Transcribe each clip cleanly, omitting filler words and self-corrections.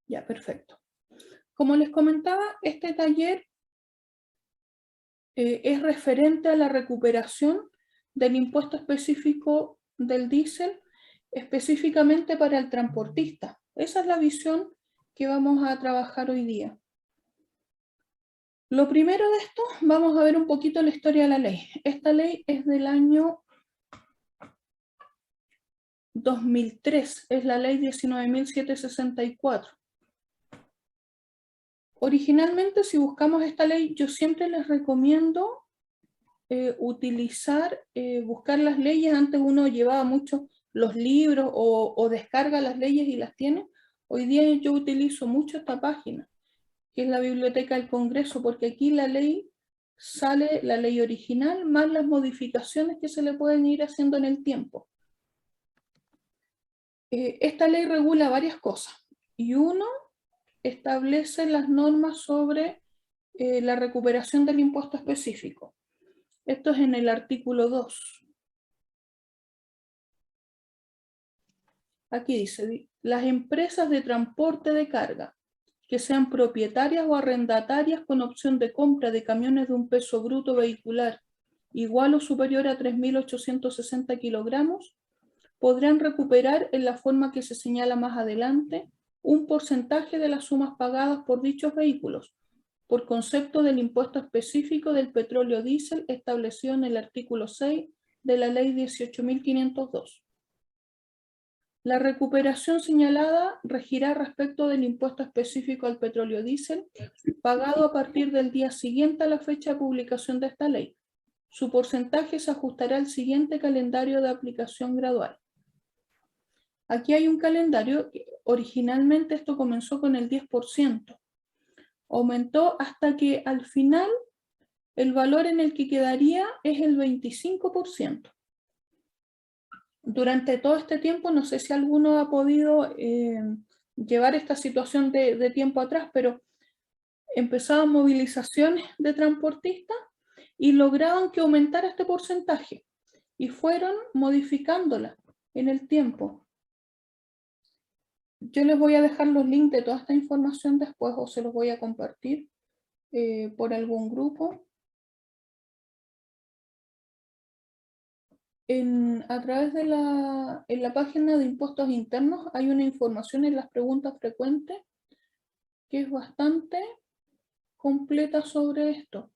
Ya, perfecto. Como les comentaba, este taller es referente a la recuperación del impuesto específico del diésel, específicamente para el transportista. Esa es la visión que vamos a trabajar hoy día. Lo primero de esto, vamos a ver un poquito la historia de la ley. Esta ley es del año 2003, es la ley 19.764. Originalmente, si buscamos esta ley, yo siempre les recomiendo buscar las leyes. Antes uno llevaba mucho los libros o descarga las leyes y las tiene. Hoy día yo utilizo mucho esta página, que es la Biblioteca del Congreso, porque aquí la ley sale, la ley original, más las modificaciones que se le pueden ir haciendo en el tiempo. Esta ley regula varias cosas, y uno establece las normas sobre la recuperación del impuesto específico. Esto es en el artículo 2. Aquí dice, las empresas de transporte de carga que sean propietarias o arrendatarias con opción de compra de camiones de un peso bruto vehicular igual o superior a 3.860 kilogramos, podrán recuperar en la forma que se señala más adelante un porcentaje de las sumas pagadas por dichos vehículos, por concepto del impuesto específico del petróleo diésel establecido en el artículo 6 de la ley 18.502. La recuperación señalada regirá respecto del impuesto específico al petróleo diésel, pagado a partir del día siguiente a la fecha de publicación de esta ley. Su porcentaje se ajustará al siguiente calendario de aplicación gradual. Aquí hay un calendario, originalmente esto comenzó con el 10%, aumentó hasta que al final el valor en el que quedaría es el 25%. Durante todo este tiempo, no sé si alguno ha podido llevar esta situación de tiempo atrás, pero empezaban movilizaciones de transportistas y lograban que aumentara este porcentaje y fueron modificándola en el tiempo. Yo les voy a dejar los links de toda esta información después, o se los voy a compartir por algún grupo. A través de en la página de impuestos internos hay una información en las preguntas frecuentes que es bastante completa sobre esto.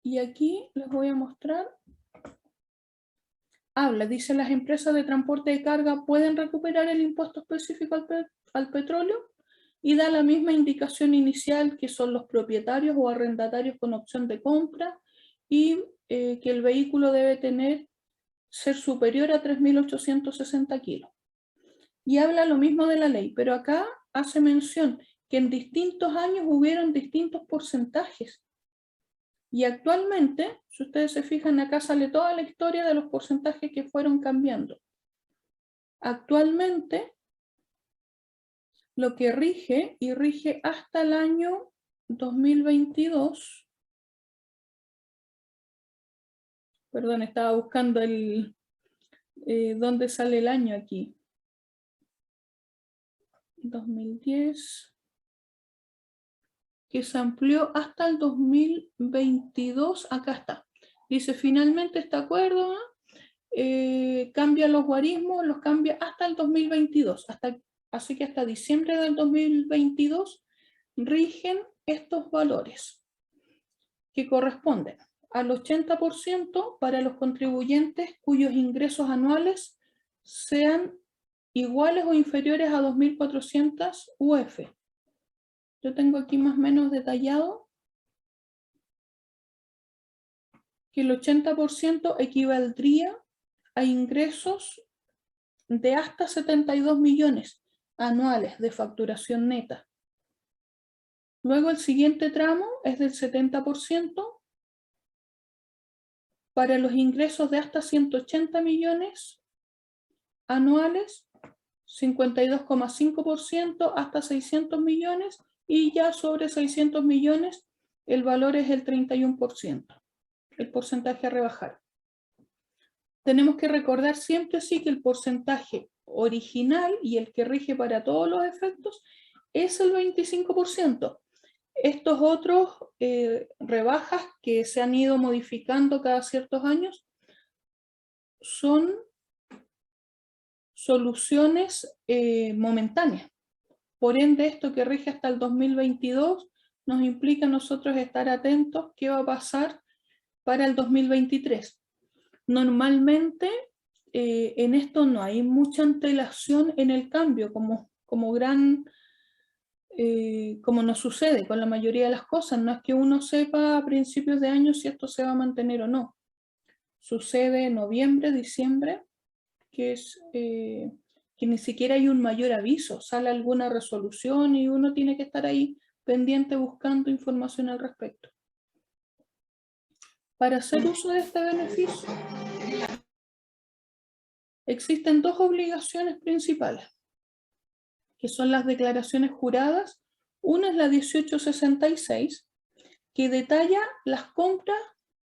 Y aquí les voy a mostrar. Dice, las empresas de transporte de carga pueden recuperar el impuesto específico al petróleo, y da la misma indicación inicial, que son los propietarios o arrendatarios con opción de compra, y que el vehículo debe ser superior a 3.860 kilos. Y habla lo mismo de la ley, pero acá hace mención que en distintos años hubieron distintos porcentajes. Y actualmente, si ustedes se fijan, acá sale toda la historia de los porcentajes que fueron cambiando. Actualmente, lo que rige, y rige hasta el año 2022, perdón, estaba buscando dónde sale el año aquí. 2010, que se amplió hasta el 2022, acá está. Dice, finalmente este acuerdo cambia los guarismos, los cambia hasta el 2022, así que hasta diciembre del 2022 rigen estos valores, que corresponden al 80% para los contribuyentes cuyos ingresos anuales sean iguales o inferiores a 2.400 UF. Yo tengo aquí más o menos detallado que el 80% equivaldría a ingresos de hasta 72 millones anuales de facturación neta. Luego el siguiente tramo es del 70% para los ingresos de hasta 180 millones anuales, 52,5% hasta 600 millones, y ya sobre 600 millones el valor es el 31%, el porcentaje a rebajar. tenemos que recordar siempre sí que el porcentaje original y el que rige para todos los efectos es el 25%. Estos otros rebajas que se han ido modificando cada ciertos años son soluciones momentáneas. Por ende, esto que rige hasta el 2022 nos implica a nosotros estar atentos qué va a pasar para el 2023. Normalmente en esto no hay mucha antelación en el cambio, como nos sucede con la mayoría de las cosas. No es que uno sepa a principios de año si esto se va a mantener o no. Sucede en noviembre, diciembre, que ni siquiera hay un mayor aviso, sale alguna resolución y uno tiene que estar ahí pendiente buscando información al respecto. Para hacer uso de este beneficio, existen dos obligaciones principales, que son las declaraciones juradas. Una es la 1866, que detalla las compras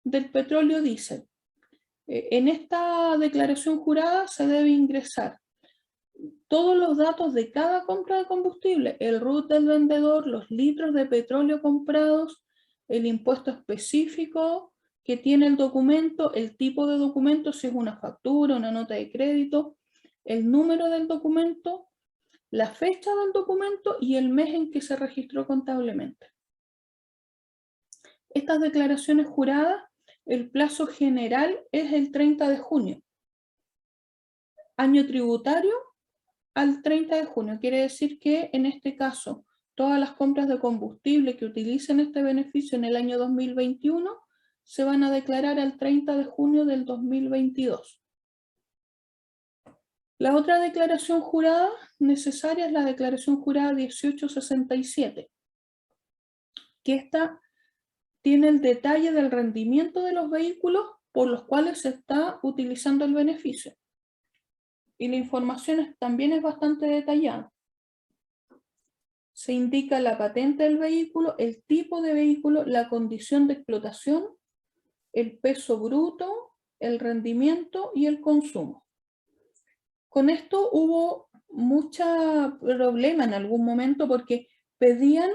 del petróleo diésel. En esta declaración jurada se debe ingresar todos los datos de cada compra de combustible, el RUT del vendedor, los litros de petróleo comprados, el impuesto específico que tiene el documento, el tipo de documento, si es una factura, una nota de crédito, el número del documento, la fecha del documento y el mes en que se registró contablemente. Estas declaraciones juradas, el plazo general es el 30 de junio. Año tributario al 30 de junio. Quiere decir que en este caso todas las compras de combustible que utilicen este beneficio en el año 2021 se van a declarar al 30 de junio del 2022. La otra declaración jurada necesaria es la declaración jurada 1867, que esta tiene el detalle del rendimiento de los vehículos por los cuales se está utilizando el beneficio. Y la información también es bastante detallada. Se indica la patente del vehículo, el tipo de vehículo, la condición de explotación, el peso bruto, el rendimiento y el consumo. Con esto hubo mucho problema en algún momento porque pedían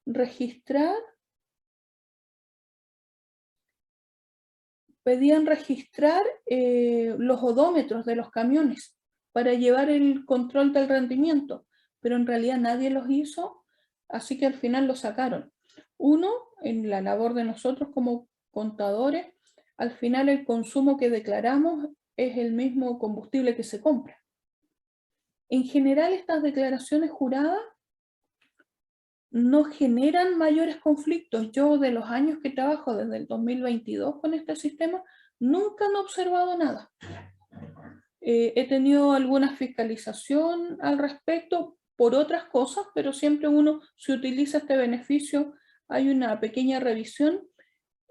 registrar los odómetros de los camiones para llevar el control del rendimiento, pero en realidad nadie los hizo, así que al final lo sacaron. Uno, en la labor de nosotros como contadores, al final el consumo que declaramos es el mismo combustible que se compra. En general, estas declaraciones juradas no generan mayores conflictos. Yo, de los años que trabajo desde el 2022 con este sistema, nunca han observado nada. He tenido alguna fiscalización al respecto por otras cosas, pero siempre si utiliza este beneficio, hay una pequeña revisión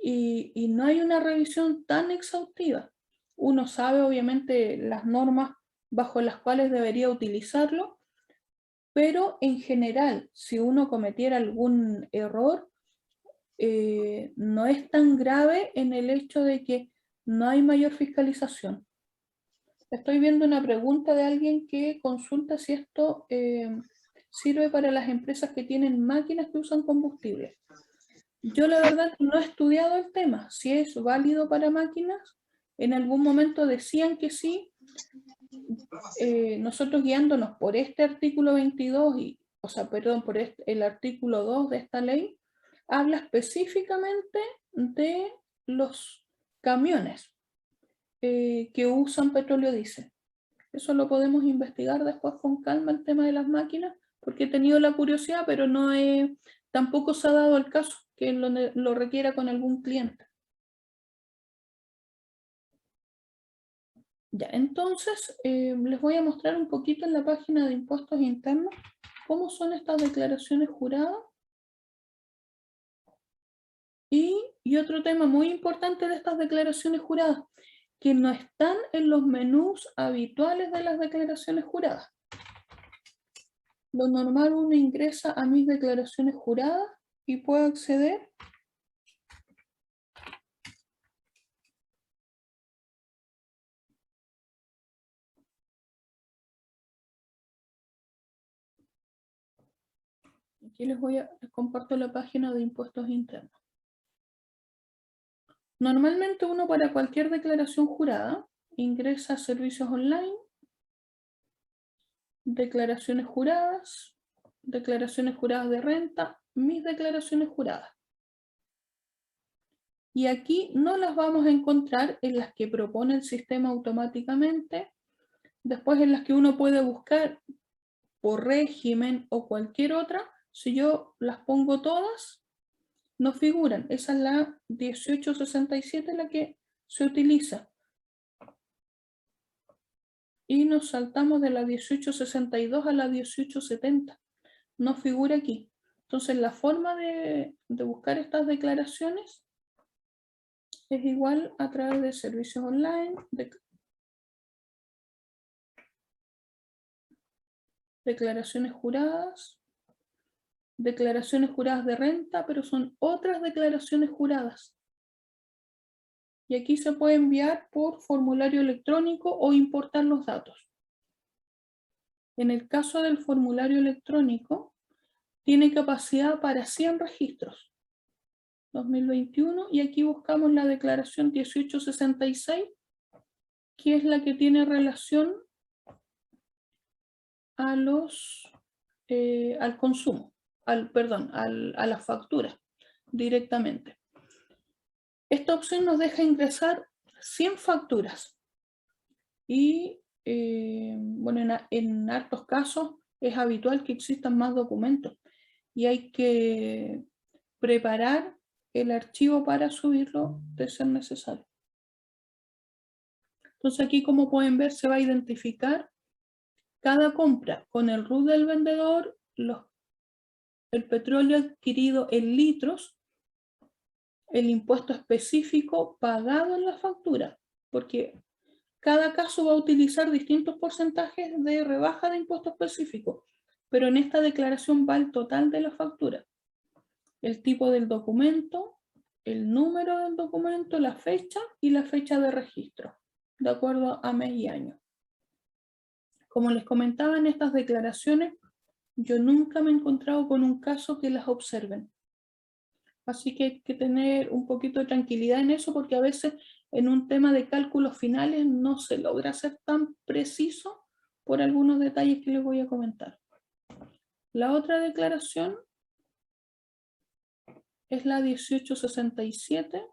y no hay una revisión tan exhaustiva. Uno sabe obviamente las normas bajo las cuales debería utilizarlo, pero en general, si uno cometiera algún error, no es tan grave en el hecho de que no hay mayor fiscalización. Estoy viendo una pregunta de alguien que consulta si esto sirve para las empresas que tienen máquinas que usan combustible. Yo la verdad no he estudiado el tema, si es válido para máquinas. En algún momento decían que sí. Nosotros guiándonos por este artículo 22, por el artículo 2 de esta ley, habla específicamente de los camiones que usan petróleo diésel. Eso lo podemos investigar después con calma, el tema de las máquinas, porque he tenido la curiosidad, pero tampoco se ha dado el caso que lo requiera con algún cliente. Ya, entonces les voy a mostrar un poquito en la página de impuestos internos cómo son estas declaraciones juradas. Y otro tema muy importante de estas declaraciones juradas, que no están en los menús habituales de las declaraciones juradas. Lo normal, uno ingresa a mis declaraciones juradas y puede acceder Aquí les comparto la página de impuestos internos. Normalmente uno para cualquier declaración jurada ingresa a servicios online, declaraciones juradas de renta, mis declaraciones juradas. Y aquí no las vamos a encontrar en las que propone el sistema automáticamente, después en las que uno puede buscar por régimen o cualquier otra. Si yo las pongo todas, no figuran. Esa es la 1867 la que se utiliza. Y nos saltamos de la 1862 a la 1870. No figura aquí. Entonces la forma de buscar estas declaraciones es igual a través de servicios online, declaraciones juradas de renta, pero son otras declaraciones juradas. Y aquí se puede enviar por formulario electrónico o importar los datos. En el caso del formulario electrónico, tiene capacidad para 100 registros. 2021, y aquí buscamos la declaración 1866, que es la que tiene relación a al consumo, a las facturas directamente. Esta opción nos deja ingresar 100 facturas y bueno, en hartos casos es habitual que existan más documentos y hay que preparar el archivo para subirlo de ser necesario. Entonces aquí, como pueden ver, se va a identificar cada compra con el RUT del vendedor, el petróleo adquirido en litros, el impuesto específico pagado en la factura, porque cada caso va a utilizar distintos porcentajes de rebaja de impuesto específico, pero en esta declaración va el total de la factura, el tipo del documento, el número del documento, la fecha y la fecha de registro, de acuerdo a mes y año. Como les comentaba, en estas declaraciones yo nunca me he encontrado con un caso que las observen. Así que hay que tener un poquito de tranquilidad en eso, porque a veces en un tema de cálculos finales no se logra ser tan preciso por algunos detalles que les voy a comentar. La otra declaración es la 1867,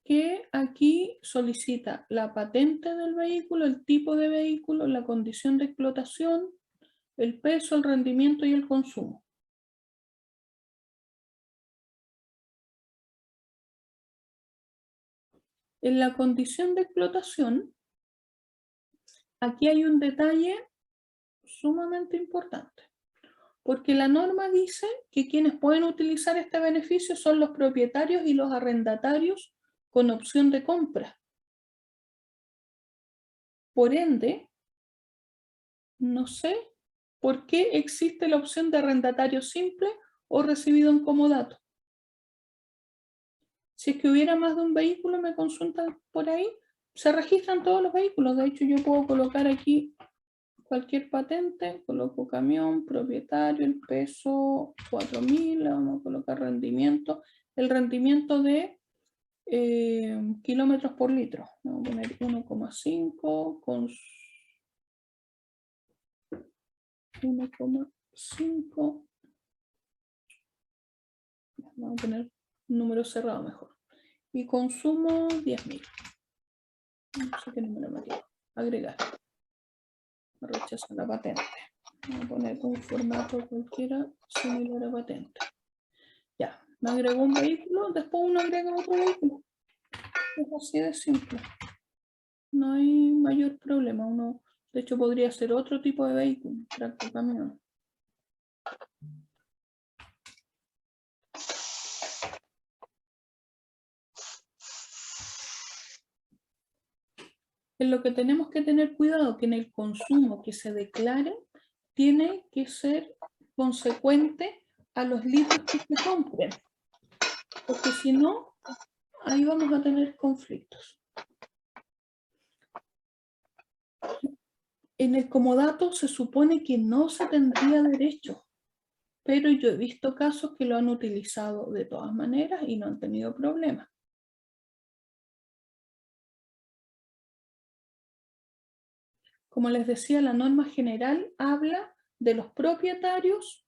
que aquí solicita la patente del vehículo, el tipo de vehículo, la condición de explotación, el peso, el rendimiento y el consumo. En la condición de explotación, aquí hay un detalle sumamente importante, porque la norma dice que quienes pueden utilizar este beneficio son los propietarios y los arrendatarios con opción de compra. Por ende, no sé por qué existe la opción de arrendatario simple o recibido en comodato. Si es que hubiera más de un vehículo, me consultan por ahí, se registran todos los vehículos. De hecho, yo puedo colocar aquí cualquier patente, coloco camión, propietario, el peso 4000, vamos a colocar rendimiento, el rendimiento de kilómetros por litro. Vamos a poner 1,5 con 1,5. Vamos a poner un número cerrado mejor. Y consumo 10.000. No sé qué número me dio. Agregar. Rechazo la patente. Voy a poner un formato cualquiera similar a patente. Ya, me agregó un vehículo, después uno agrega otro vehículo. Es así de simple. No hay mayor problema. Uno, de hecho, podría ser otro tipo de vehículo, tractor, camión. En lo que tenemos que tener cuidado que en el consumo que se declare tiene que ser consecuente a los litros que se compren, porque si no, ahí vamos a tener conflictos. En el comodato se supone que no se tendría derecho, pero yo he visto casos que lo han utilizado de todas maneras y no han tenido problemas. Como les decía, la norma general habla de los propietarios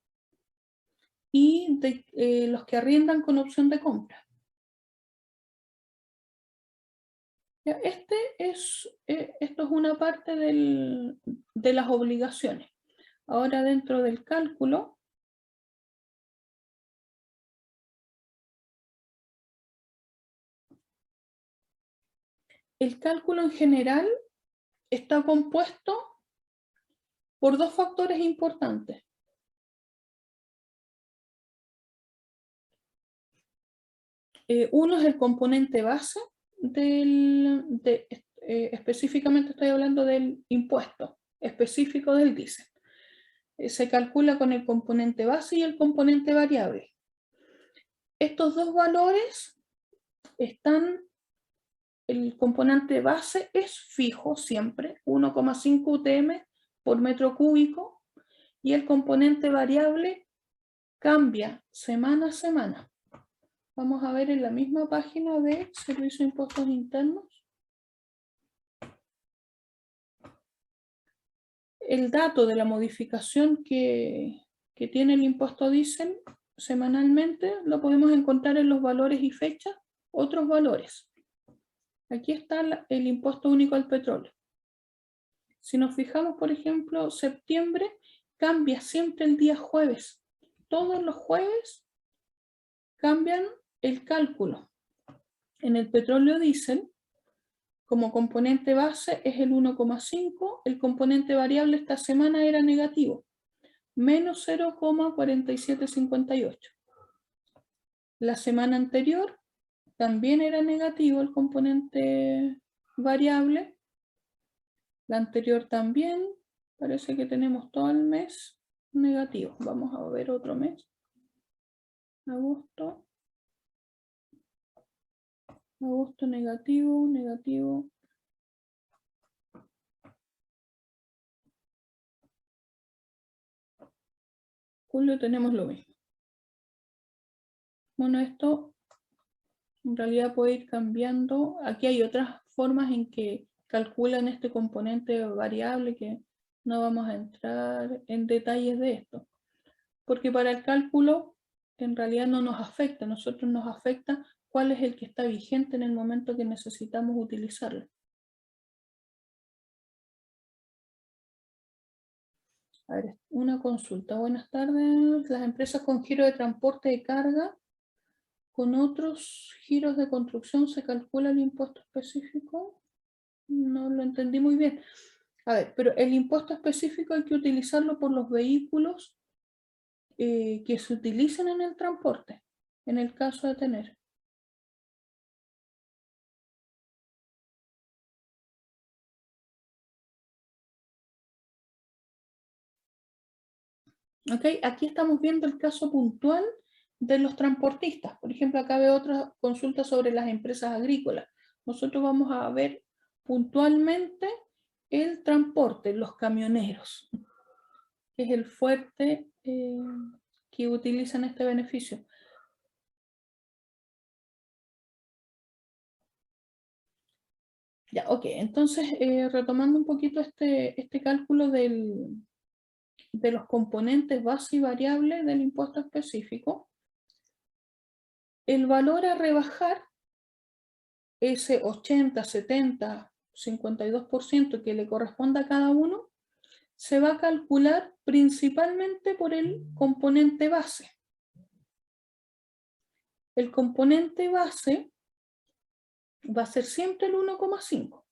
y de los que arriendan con opción de compra. Esto es una parte de las obligaciones. Ahora, dentro del cálculo, el cálculo en general está compuesto por dos factores importantes. Uno es el componente base, específicamente estoy hablando del impuesto específico del diésel. Se calcula con el componente base y el componente variable. Estos dos valores el componente base es fijo siempre, 1,5 UTM por metro cúbico, y el componente variable cambia semana a semana. Vamos a ver en la misma página de Servicio de Impuestos Internos. El dato de la modificación que tiene el impuesto diésel semanalmente lo podemos encontrar en los valores y fechas, otros valores. Aquí está el impuesto único al petróleo. Si nos fijamos, por ejemplo, septiembre cambia siempre el día jueves. Todos los jueves cambian el cálculo. En el petróleo diésel, como componente base es el 1,5, el componente variable esta semana era negativo, menos 0,4758. La semana anterior también era negativo el componente variable, la anterior también, parece que tenemos todo el mes negativo. Vamos a ver otro mes. Agosto negativo, negativo. Julio tenemos lo mismo. Bueno, esto en realidad puede ir cambiando. Aquí hay otras formas en que calculan este componente variable que no vamos a entrar en detalles de esto. Porque para el cálculo en realidad no nos afecta. A nosotros nos afecta cuál es el que está vigente en el momento que necesitamos utilizarlo. A ver, una consulta. Buenas tardes. Las empresas con giro de transporte de carga con otros giros de construcción se calcula el impuesto específico. No lo entendí muy bien. A ver, pero el impuesto específico hay que utilizarlo por los vehículos que se utilizan en el transporte, en el caso de tener. ¿Okay? Aquí estamos viendo el caso puntual de los transportistas. Por ejemplo, acá veo otra consulta sobre las empresas agrícolas. Nosotros vamos a ver puntualmente el transporte, los camioneros, que es el fuerte que utilizan este beneficio. Ya, ok, entonces retomando un poquito este cálculo de los componentes base y variable del impuesto específico, el valor a rebajar, ese 80, 70, 52% que le corresponda a cada uno, se va a calcular principalmente por el componente base. El componente base va a ser siempre el 1,5.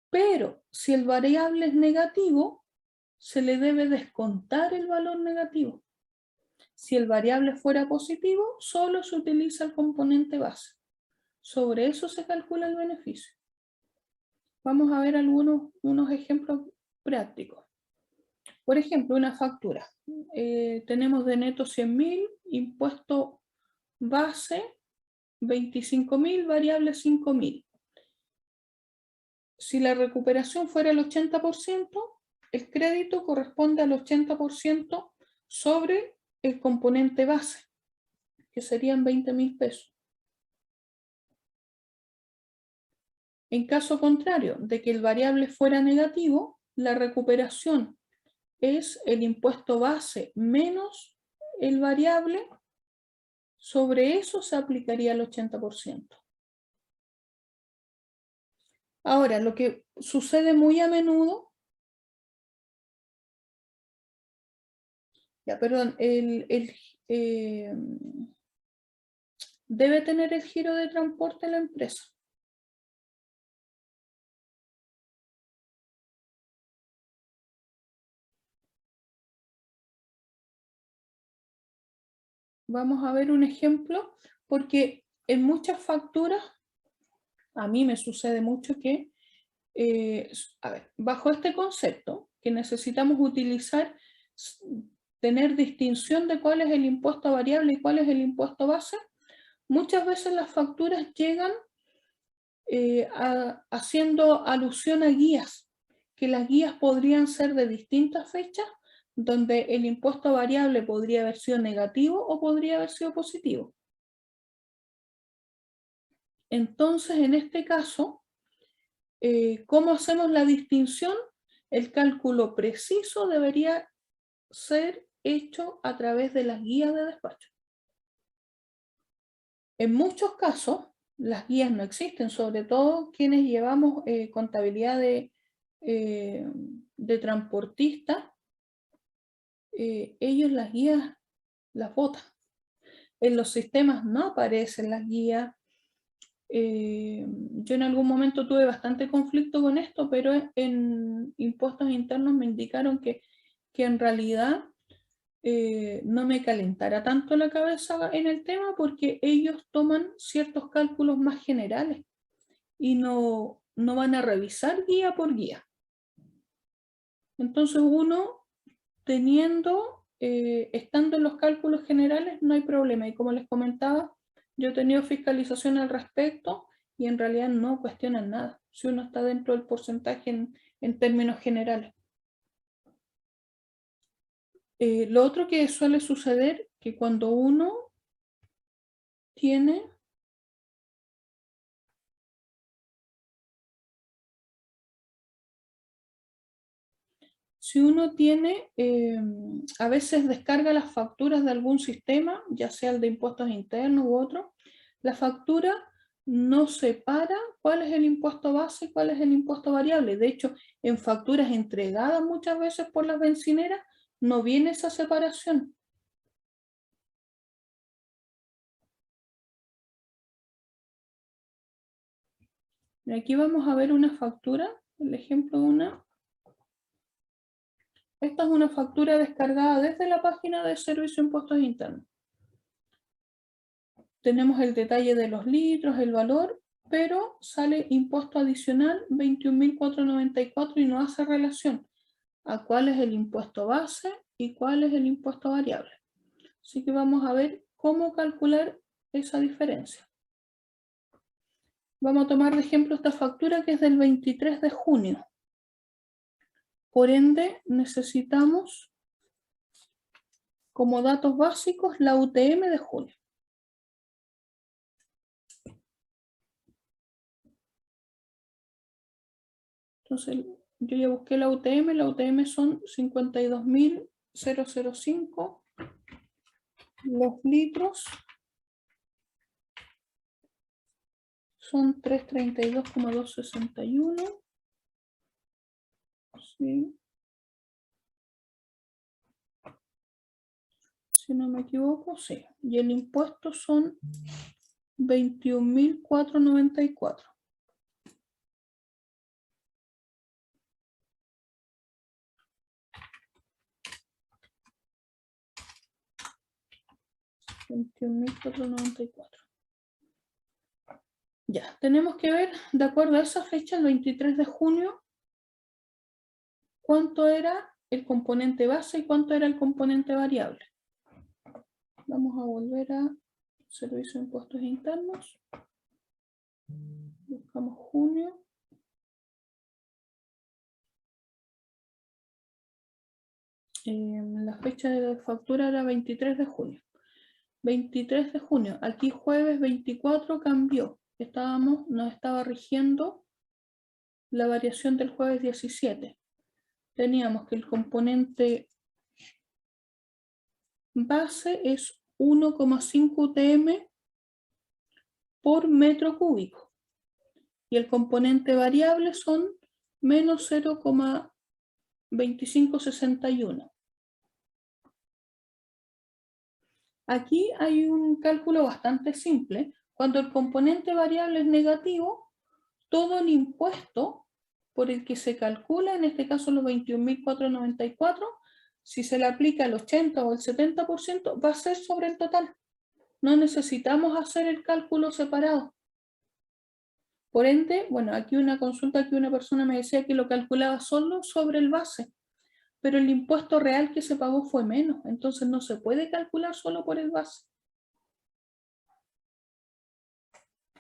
Pero si el variable es negativo, se le debe descontar el valor negativo. Si el variable fuera positivo, solo se utiliza el componente base. Sobre eso se calcula el beneficio. Vamos a ver unos ejemplos prácticos. Por ejemplo, una factura. Tenemos de neto 100.000, impuesto base 25.000, variable 5.000. si la recuperación fuera el 80%, el crédito corresponde al 80% sobre el componente base, que serían 20.000 pesos. En caso contrario, de que el variable fuera negativo, la recuperación es el impuesto base menos el variable, sobre eso se aplicaría el 80%. Ahora, lo que sucede muy a menudo, debe tener el giro de transporte la empresa. Vamos a ver un ejemplo, porque en muchas facturas, a mí me sucede mucho que, bajo este concepto, que necesitamos utilizar, tener distinción de cuál es el impuesto variable y cuál es el impuesto base, muchas veces las facturas llegan haciendo alusión a guías, que las guías podrían ser de distintas fechas, donde el impuesto variable podría haber sido negativo o podría haber sido positivo. Entonces, en este caso, ¿cómo hacemos la distinción? El cálculo preciso debería ser hecho a través de las guías de despacho. En muchos casos, las guías no existen, sobre todo quienes llevamos contabilidad de transportistas, ellos las guías las botan. En los sistemas no aparecen las guías. Yo en algún momento tuve bastante conflicto con esto, pero en impuestos internos me indicaron que en realidad no me calentara tanto la cabeza en el tema, porque ellos toman ciertos cálculos más generales y no van a revisar guía por guía. Entonces uno, estando en los cálculos generales, no hay problema. Y como les comentaba, yo he tenido fiscalización al respecto y en realidad no cuestionan nada, si uno está dentro del porcentaje en términos generales. Lo otro que suele suceder, que cuando uno tiene a veces descarga las facturas de algún sistema, ya sea el de impuestos internos u otro, la factura no separa cuál es el impuesto base y cuál es el impuesto variable. De hecho, en facturas entregadas muchas veces por las bencineras, no viene esa separación. Y aquí vamos a ver una factura, el ejemplo de una. Esta es una factura descargada desde la página de Servicio de Impuestos Internos. Tenemos el detalle de los litros, el valor, pero sale impuesto adicional 21.494 y no hace relación a cuál es el impuesto base y cuál es el impuesto variable. Así que vamos a ver cómo calcular esa diferencia. Vamos a tomar de ejemplo esta factura que es del 23 de junio. Por ende, necesitamos como datos básicos la UTM de junio. Entonces, yo ya busqué la UTM son 52.005. Los litros son 332,261. Sí. Si no me equivoco, sí. Y el impuesto son 21.494. Ya, tenemos que ver, de acuerdo a esa fecha, el 23 de junio, cuánto era el componente base y cuánto era el componente variable. Vamos a volver a Servicio de Impuestos Internos. Buscamos junio. La fecha de factura era 23 de junio. 23 de junio, aquí jueves 24 cambió. Nos estaba rigiendo la variación del jueves 17. Teníamos que el componente base es 1,5 UTM por metro cúbico. Y el componente variable son menos 0,2561. Aquí hay un cálculo bastante simple. Cuando el componente variable es negativo, todo el impuesto por el que se calcula, en este caso los 21.494, si se le aplica el 80 o el 70%, va a ser sobre el total. No necesitamos hacer el cálculo separado. Por ende, bueno, aquí una consulta que una persona me decía que lo calculaba solo sobre el base, pero el impuesto real que se pagó fue menos, entonces no se puede calcular solo por el base.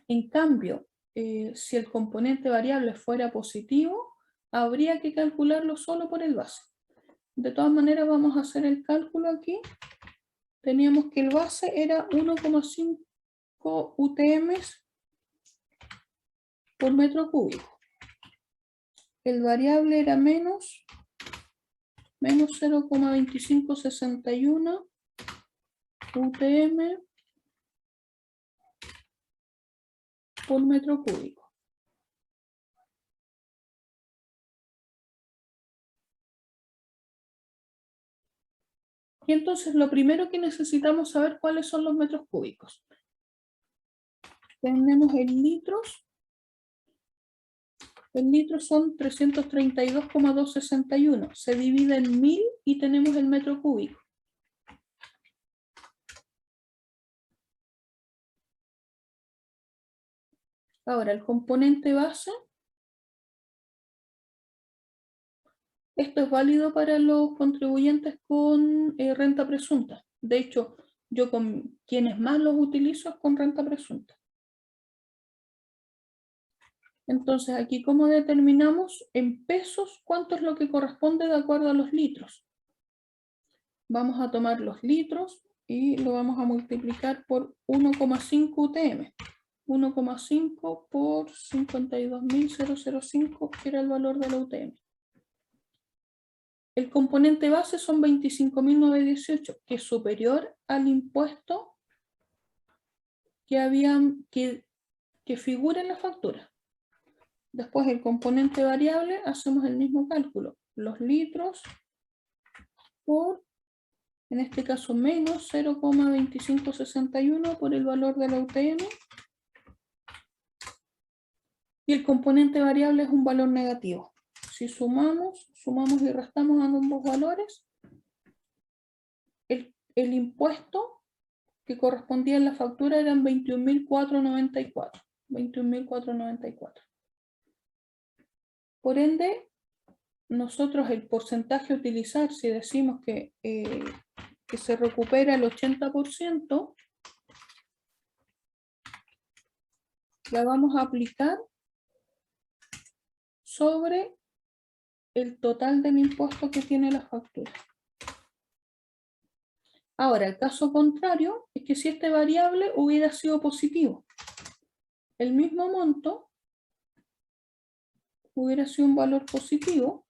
En cambio, si el componente variable fuera positivo, habría que calcularlo solo por el base. De todas maneras, vamos a hacer el cálculo aquí. Teníamos que el base era 1,5 UTM por metro cúbico. El variable era menos 0,2561 UTM por metro cúbico. Y entonces lo primero que necesitamos saber cuáles son los metros cúbicos. Tenemos en litros. El litro son 332,261. Se divide en 1000 y tenemos el metro cúbico. Ahora, el componente base. Esto es válido para los contribuyentes con renta presunta. De hecho, yo con quienes más los utilizo es con renta presunta. Entonces, aquí, ¿cómo determinamos en pesos cuánto es lo que corresponde de acuerdo a los litros? Vamos a tomar los litros y lo vamos a multiplicar por 1,5 UTM. 1,5 por 52.005, que era el valor de la UTM. El componente base son 25.918, que es superior al impuesto que figura en la factura. Después el componente variable, hacemos el mismo cálculo. Los litros por, en este caso, menos 0,2561 por el valor de la UTM. Y el componente variable es un valor negativo. Si sumamos y restamos ambos valores, el impuesto que correspondía en la factura eran 21.494. 21.494. Por ende, nosotros el porcentaje a utilizar, si decimos que se recupera el 80%, la vamos a aplicar sobre el total del impuesto que tiene la factura. Ahora, el caso contrario es que si este variable hubiera sido positivo, el mismo monto hubiera sido un valor positivo,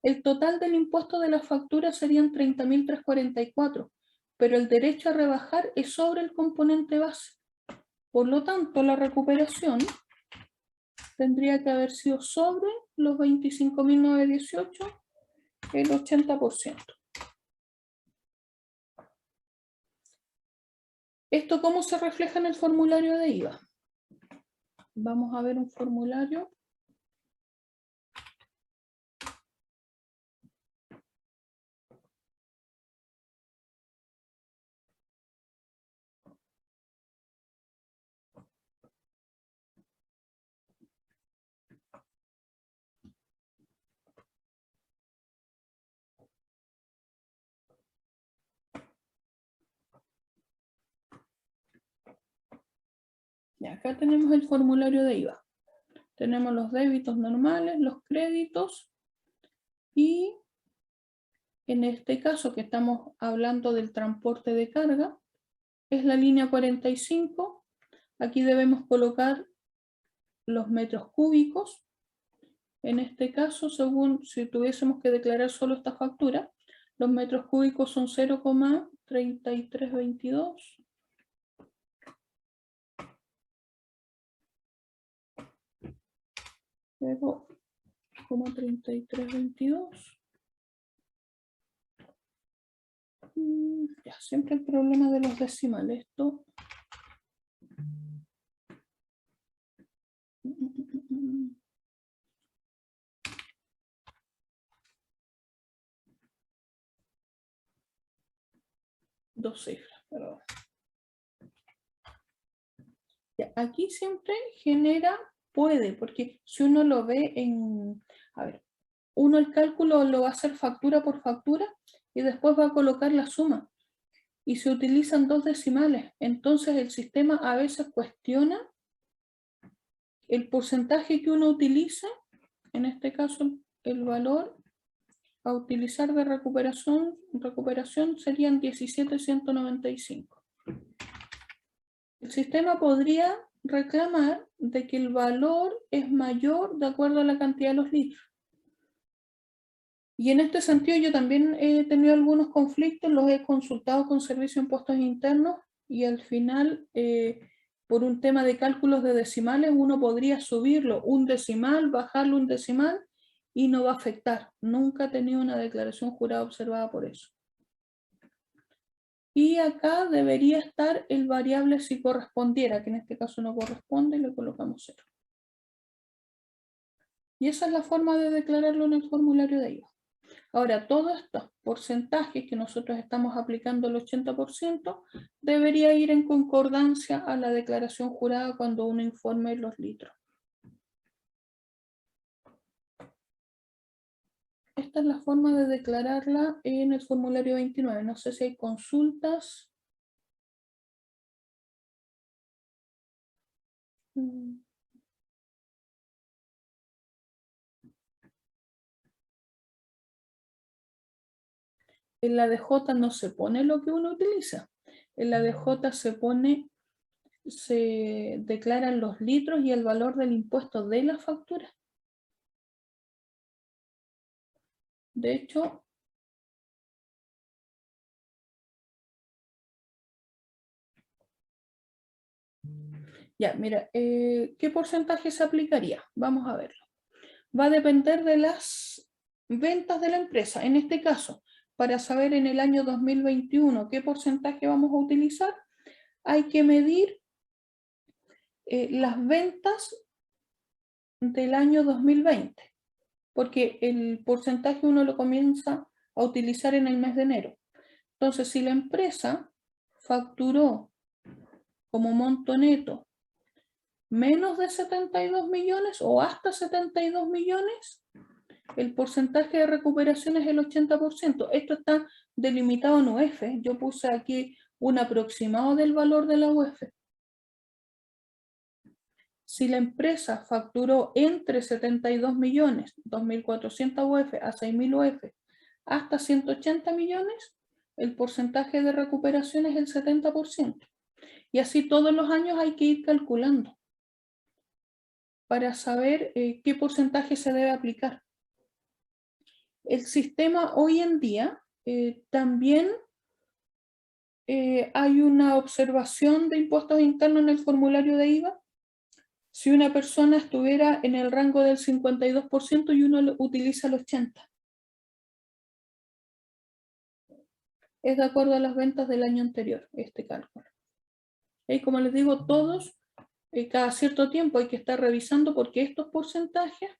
el total del impuesto de la factura serían 30.344, pero el derecho a rebajar es sobre el componente base. Por lo tanto, la recuperación tendría que haber sido sobre los 25.918, el 80%. ¿Esto cómo se refleja en el formulario de IVA? Vamos a ver un formulario. Y acá tenemos el formulario de IVA. Tenemos los débitos normales, los créditos y En este caso que estamos hablando del transporte de carga, es la línea 45. Aquí debemos colocar los metros cúbicos. En este caso, según si tuviésemos que declarar solo esta factura, los metros cúbicos son 0,3322. 0,3322. Ya, siempre el problema de los decimales. Esto. Dos cifras, perdón. Ya, aquí siempre genera, puede, porque si uno lo ve en, a ver, uno el cálculo lo va a hacer factura por factura y después va a colocar la suma. Y se utilizan dos decimales. Entonces el sistema a veces cuestiona el porcentaje que uno utiliza, en este caso el valor a utilizar de recuperación serían 17,195. El sistema podría reclamar de que el valor es mayor de acuerdo a la cantidad de los litros. Y en este sentido yo también he tenido algunos conflictos, los he consultado con Servicio de Impuestos Internos y al final, por un tema de cálculos de decimales, uno podría subirlo un decimal, bajarlo un decimal y no va a afectar. Nunca he tenido una declaración jurada observada por eso. Y acá debería estar el variable si correspondiera, que en este caso no corresponde, y le colocamos 0. Y esa es la forma de declararlo en el formulario de IVA. Ahora, todos estos porcentajes que nosotros estamos aplicando el 80%, debería ir en concordancia a la declaración jurada cuando uno informe los litros. Esta es la forma de declararla en el formulario 29. No sé si hay consultas. En la DJ no se pone lo que uno utiliza. En la DJ se declaran los litros y el valor del impuesto de la factura. De hecho, ya, mira, ¿qué porcentaje se aplicaría? Vamos a verlo. Va a depender de las ventas de la empresa. En este caso, para saber en el año 2021 qué porcentaje vamos a utilizar, hay que medir las ventas del año 2020, porque el porcentaje uno lo comienza a utilizar en el mes de enero. Entonces, si la empresa facturó como monto neto menos de 72 millones o hasta 72 millones, el porcentaje de recuperación es el 80%. Esto está delimitado en UF. Yo puse aquí un aproximado del valor de la UF. Si la empresa facturó entre 72 millones, 2.400 UF a 6.000 UF, hasta 180 millones, el porcentaje de recuperación es el 70%. Y así todos los años hay que ir calculando para saber qué porcentaje se debe aplicar. El sistema hoy en día también hay una observación de impuestos internos en el formulario de IVA. Si una persona estuviera en el rango del 52% y uno utiliza el 80%. Es de acuerdo a las ventas del año anterior, este cálculo. Y como les digo, todos, cada cierto tiempo hay que estar revisando porque estos porcentajes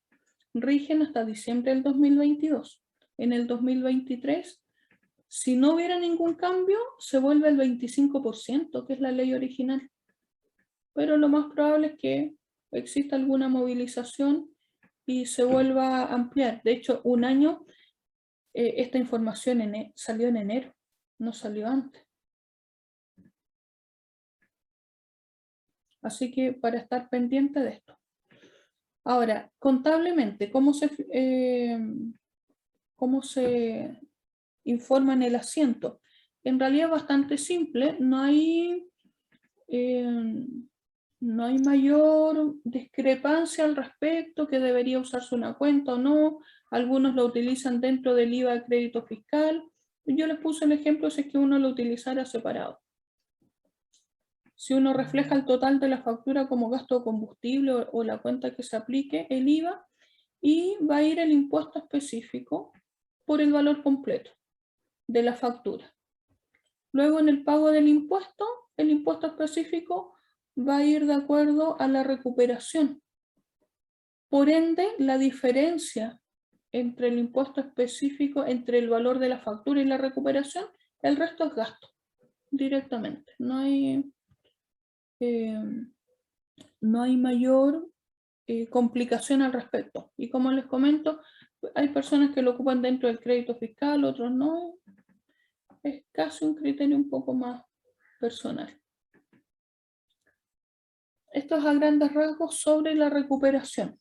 rigen hasta diciembre del 2022. En el 2023, si no hubiera ningún cambio, se vuelve el 25%, que es la ley original. Pero lo más probable es que exista alguna movilización y se vuelva a ampliar. De hecho, un año, esta información salió en enero, no salió antes. Así que para estar pendiente de esto. Ahora, contablemente, ¿cómo se informa en el asiento. En realidad es bastante simple, no hay mayor discrepancia al respecto, que debería usarse una cuenta o no. Algunos lo utilizan dentro del IVA de crédito fiscal. Yo les puse el ejemplo si es que uno lo utilizara separado. Si uno refleja el total de la factura como gasto de combustible o la cuenta que se aplique, el IVA, y va a ir el impuesto específico por el valor completo de la factura. Luego en el pago del impuesto, el impuesto específico va a ir de acuerdo a la recuperación. Por ende, la diferencia entre el impuesto específico, entre el valor de la factura y la recuperación, el resto es gasto, directamente. No hay mayor complicación al respecto. Y como les comento, hay personas que lo ocupan dentro del crédito fiscal, otros no. Es casi un criterio un poco más personal. Esto es a grandes rasgos sobre la recuperación.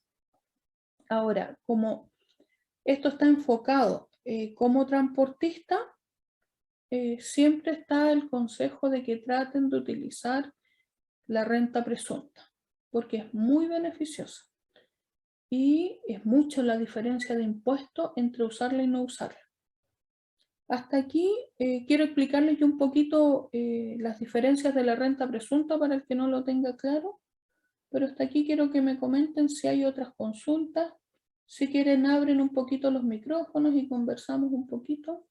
Ahora, como esto está enfocado como transportista, siempre está el consejo de que traten de utilizar la renta presunta, porque es muy beneficiosa. Y es mucha la diferencia de impuesto entre usarla y no usarla. Hasta aquí quiero explicarles yo un poquito las diferencias de la renta presunta para el que no lo tenga claro, pero hasta aquí quiero que me comenten si hay otras consultas. Si quieren, abren un poquito los micrófonos y conversamos un poquito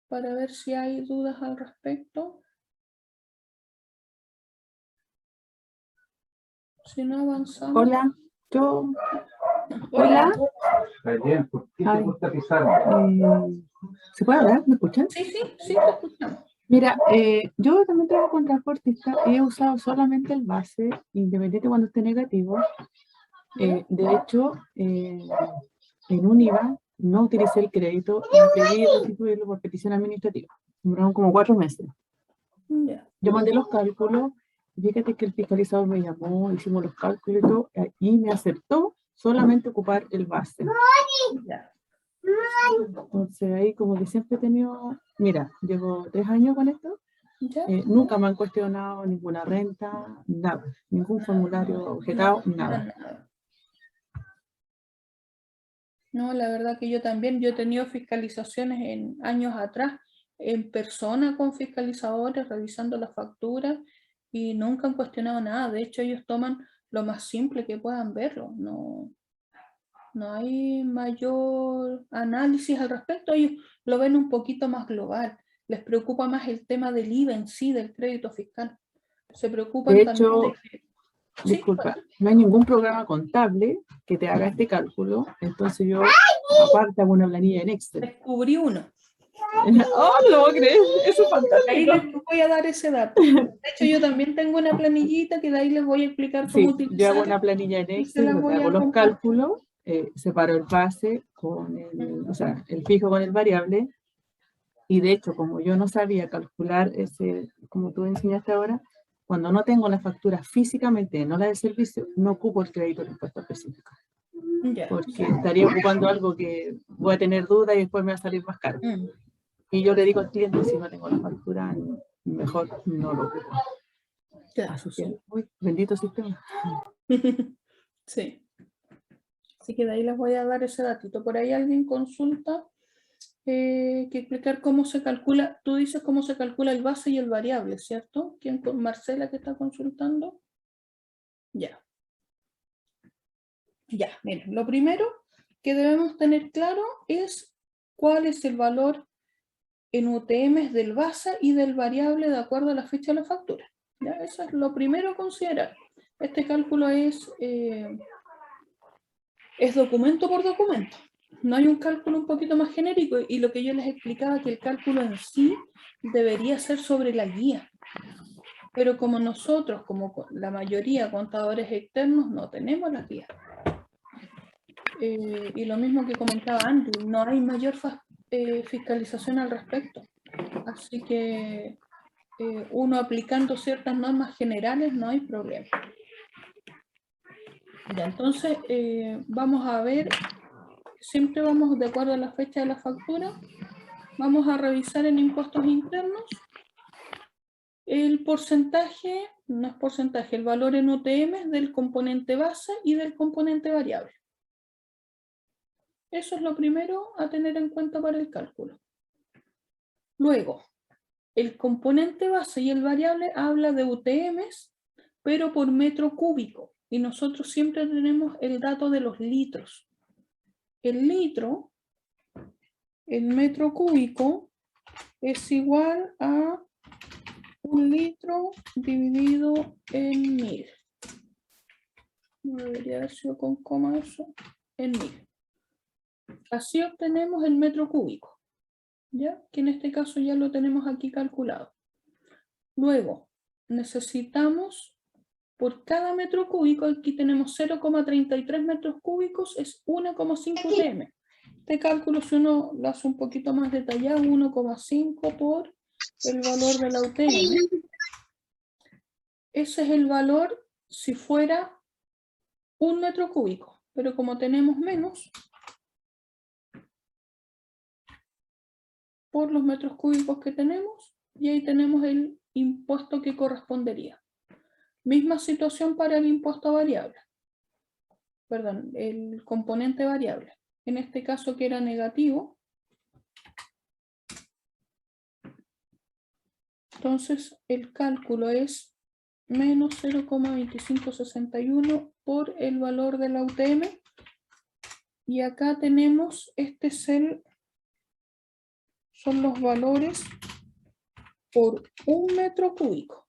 para ver si hay dudas al respecto. Si no, avanzamos. Hola, yo... Hola. Bien, ¿por qué te gusta pisar? ¿Se puede hablar? ¿Me escuchan? Sí, te escuchamos. Mira, yo también trabajo con transportista y he usado solamente el base, independiente cuando esté negativo. De hecho, en un IVA no utilicé el crédito y pedí restituirlo por petición administrativa. Duraron como 4 meses. Ya. Yo mandé los cálculos, fíjate que el fiscalizador me llamó, hicimos los cálculos y todo, y me aceptó solamente ocupar el base. Ya. Entonces ahí como que siempre he tenido, mira, llevo 3 años con esto, ¿Ya? nunca me han cuestionado ninguna renta, nada, ningún formulario objetado, nada. No, la verdad que yo también, yo he tenido fiscalizaciones en años atrás, en persona con fiscalizadores, revisando las facturas, y nunca han cuestionado nada. De hecho, ellos toman lo más simple que puedan verlo. No hay mayor análisis al respecto. Ellos lo ven un poquito más global. Les preocupa más el tema del IVA en sí, del crédito fiscal. Se preocupan De también hecho, de que... disculpa, no hay ningún programa contable que te haga este cálculo, entonces yo aparte hago una planilla en Excel. Descubrí uno. ¡Oh, no crees! Eso es fantástico. Ahí les voy a dar ese dato. De hecho, yo también tengo una planillita que de ahí les voy a explicar cómo utilizarla. Yo hago una planilla en Excel donde hago los cálculos, separo el base con el fijo con el variable, y de hecho, como yo no sabía calcular ese, como tú enseñaste ahora, cuando no tengo la factura físicamente, no la de servicio, no ocupo el crédito de impuesto específico. Porque estaría ocupando algo que voy a tener duda y después me va a salir más caro. Y yo le digo al cliente, si no tengo la factura, mejor no lo ocupo. Así que, bendito sistema. Sí. Así que de ahí les voy a dar ese datito. Por ahí alguien consulta que explicar cómo se calcula. Tú dices cómo se calcula el base y el variable, ¿cierto? ¿Quién? Marcela, que está consultando. Ya. Ya, miren, lo primero que debemos tener claro es cuál es el valor en UTM del base y del variable de acuerdo a la fecha de la factura. ¿Ya? Eso es lo primero a considerar. Este cálculo es documento por documento. No hay un cálculo un poquito más genérico, y lo que yo les explicaba, que el cálculo en sí debería ser sobre la guía. Pero como nosotros, como la mayoría contadores externos, no tenemos la guía. Y lo mismo que comentaba antes, no hay mayor fiscalización al respecto. Así que uno aplicando ciertas normas generales no hay problema. Ya, entonces vamos a ver siempre vamos de acuerdo a la fecha de la factura. Vamos a revisar en impuestos internos el porcentaje, no es porcentaje, el valor en UTM del componente base y del componente variable. Eso es lo primero a tener en cuenta para el cálculo. Luego, el componente base y el variable habla de UTMs, pero por metro cúbico. Y nosotros siempre tenemos el dato de los litros. El litro, el metro cúbico, es igual a 1 litro dividido en 1000. No debería haber sido con coma eso. En 1000. Así obtenemos el metro cúbico, ¿ya? Que en este caso ya lo tenemos aquí calculado. Luego, necesitamos, por cada metro cúbico, aquí tenemos 0,33 metros cúbicos, es 1,5 UTM. Este cálculo, si uno lo hace un poquito más detallado, 1,5 por el valor de la UTM. Ese es el valor si fuera 1 metro cúbico, pero como tenemos menos, por los metros cúbicos que tenemos, y ahí tenemos el impuesto que correspondería. Misma situación para el impuesto variable. Perdón, el componente variable. En este caso que era negativo. Entonces el cálculo es menos 0,2561 por el valor de la UTM. Y acá tenemos, este es son los valores por 1 metro cúbico.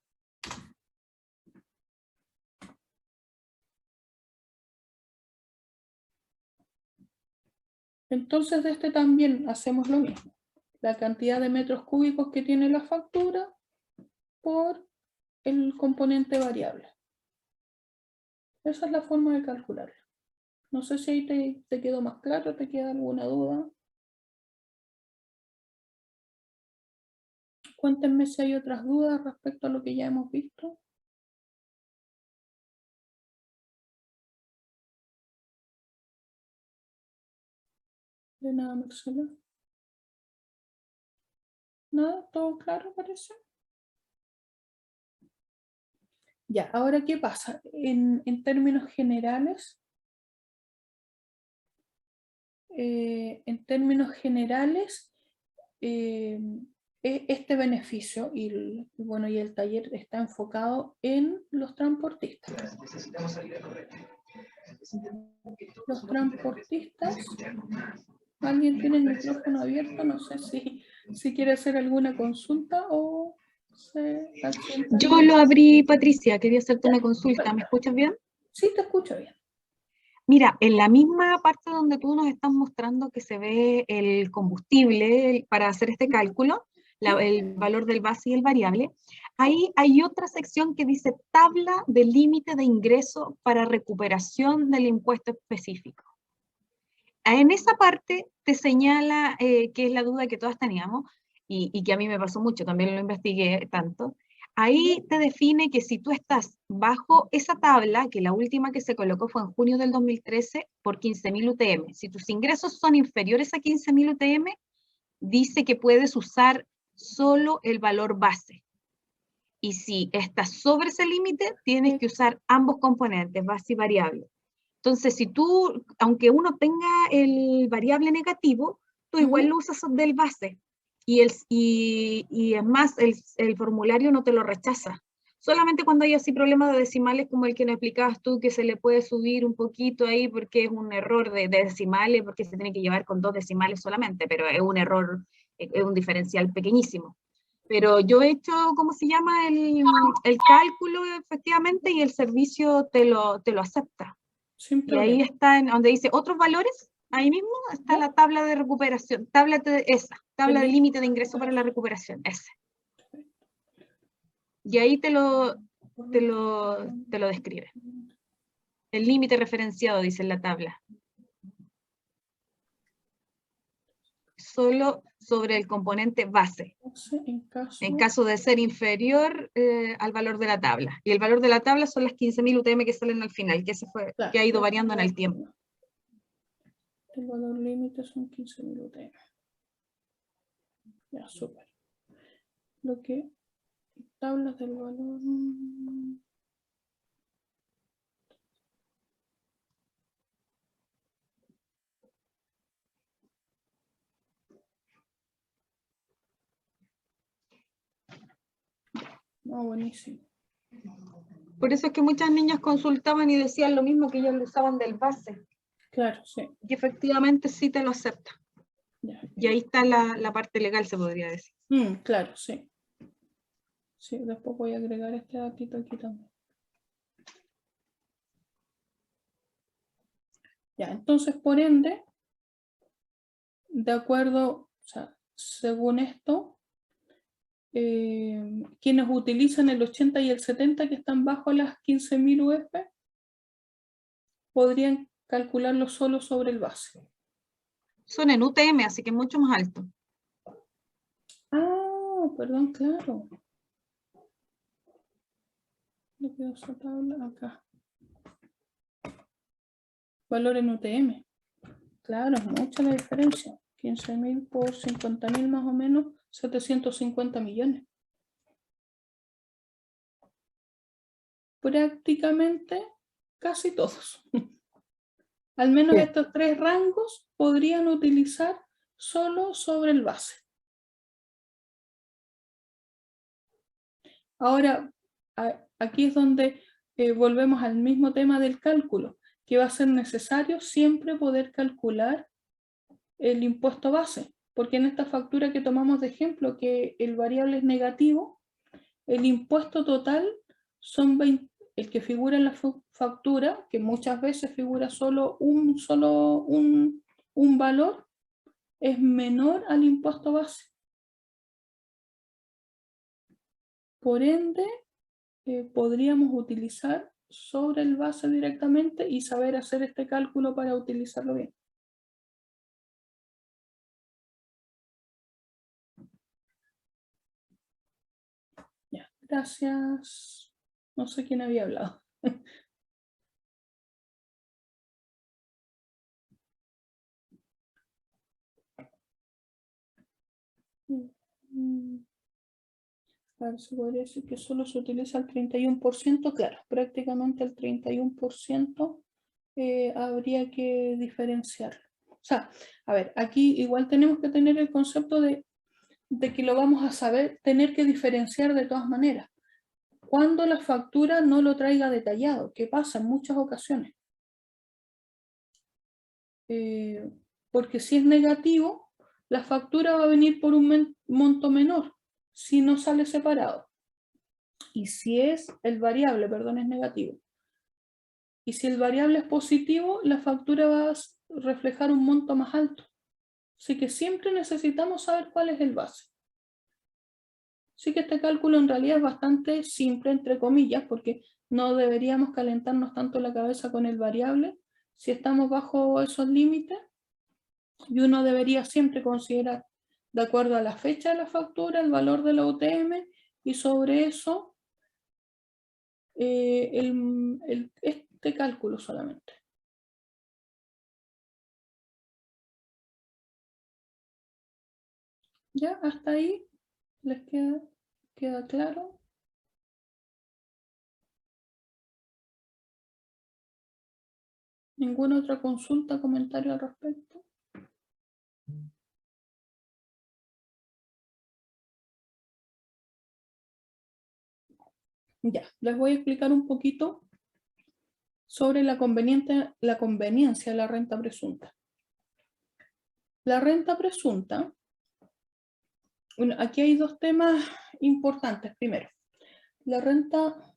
Entonces de este también hacemos lo mismo. La cantidad de metros cúbicos que tiene la factura por el componente variable. Esa es la forma de calcularlo. No sé si ahí te quedó más claro, ¿te queda alguna duda? Cuéntenme si hay otras dudas respecto a lo que ya hemos visto. De nada, Marcela. ¿Nada? ¿Todo claro parece? Ya, ahora, ¿qué pasa? En términos generales, este beneficio y el taller está enfocado en los transportistas. Los transportistas, ¿alguien tiene el micrófono abierto? No sé si quiere hacer alguna consulta o se asienta. Yo lo abrí, Patricia, quería hacerte una consulta. ¿Me escuchas bien? Sí, te escucho bien. Mira, en la misma parte donde tú nos estás mostrando que se ve el combustible para hacer este cálculo, el valor del base y el variable, ahí hay otra sección que dice tabla de límite de ingreso para recuperación del impuesto específico. En esa parte te señala, que es la duda que todas teníamos, y que a mí me pasó mucho, también lo investigué tanto. Ahí te define que si tú estás bajo esa tabla, que la última que se colocó fue en junio del 2013, por 15.000 UTM. Si tus ingresos son inferiores a 15.000 UTM, dice que puedes usar solo el valor base. Y si estás sobre ese límite, tienes que usar ambos componentes, base y variable. Entonces, si tú, aunque uno tenga el variable negativo, tú igual lo usas del base. Y es más, el formulario no te lo rechaza. Solamente cuando hay así problemas de decimales como el que nos explicabas tú, que se le puede subir un poquito ahí porque es un error de decimales, porque se tiene que llevar con 2 decimales solamente, pero es un error, es un diferencial pequeñísimo. Pero yo he hecho, ¿cómo se llama? El cálculo efectivamente y el servicio te lo acepta. Y ahí está, donde dice otros valores, ahí mismo está la tabla de recuperación, tabla de límite de ingreso para la recuperación, ese. Y ahí te lo describe. El límite referenciado, dice en la tabla. Solo sobre el componente base. En caso de ser inferior al valor de la tabla. Y el valor de la tabla son las 15.000 UTM que salen al final, que ese fue, claro, que ha ido variando en el tiempo. El valor límite son 15.000 UTM. Ya, súper. Lo que tablas del valor. No, buenísimo. Por eso es que muchas niñas consultaban y decían lo mismo, que ellos lo usaban del base. Claro, sí. Y efectivamente sí te lo acepta. Ya. Y ahí está la parte legal, se podría decir. Claro, sí. Sí, después voy a agregar este datito aquí también. Ya, entonces, por ende, de acuerdo, o sea, según esto, quienes utilizan el 80 y el 70 que están bajo las 15.000 UF podrían calcularlo solo sobre el base. Son en UTM, así que es mucho más alto. Ah, perdón, claro. Le quedó esa tabla acá. Valor en UTM. Claro, es mucha la diferencia. 15.000 por 50.000 más o menos, 750 millones. Prácticamente casi todos. Al menos Sí. estos tres rangos podrían utilizar solo sobre el base. Ahora, aquí es donde volvemos al mismo tema del cálculo, que va a ser necesario siempre poder calcular el impuesto base, porque en esta factura que tomamos de ejemplo, que el variable es negativo, el impuesto total son 20, el que figura en la factura, que muchas veces figura solo un valor, es menor al impuesto base. Por ende, podríamos utilizar sobre el base directamente y saber hacer este cálculo para utilizarlo bien. Ya, gracias. No sé quién había hablado. A ver, se podría decir que solo se utiliza el 31%, claro, prácticamente el 31% habría que diferenciarlo. O sea, a ver, aquí igual tenemos que tener el concepto de que lo vamos a saber, tener que diferenciar de todas maneras. Cuando la factura no lo traiga detallado, que pasa en muchas ocasiones. Porque si es negativo, la factura va a venir por un monto menor, si no sale separado. Y si es el variable, perdón, es negativo. Y si el variable es positivo, la factura va a reflejar un monto más alto. Así que siempre necesitamos saber cuál es el base. Así que este cálculo en realidad es bastante simple, entre comillas, porque no deberíamos calentarnos tanto la cabeza con el variable si estamos bajo esos límites. Y uno debería siempre considerar, de acuerdo a la fecha de la factura, el valor de la UTM y sobre eso este cálculo solamente. ¿Ya? ¿Hasta ahí les queda claro? ¿Ninguna otra consulta, comentario al respecto? Ya, les voy a explicar un poquito sobre la conveniencia de la renta presunta. La renta presunta, bueno, aquí hay dos temas importantes. Primero, la renta...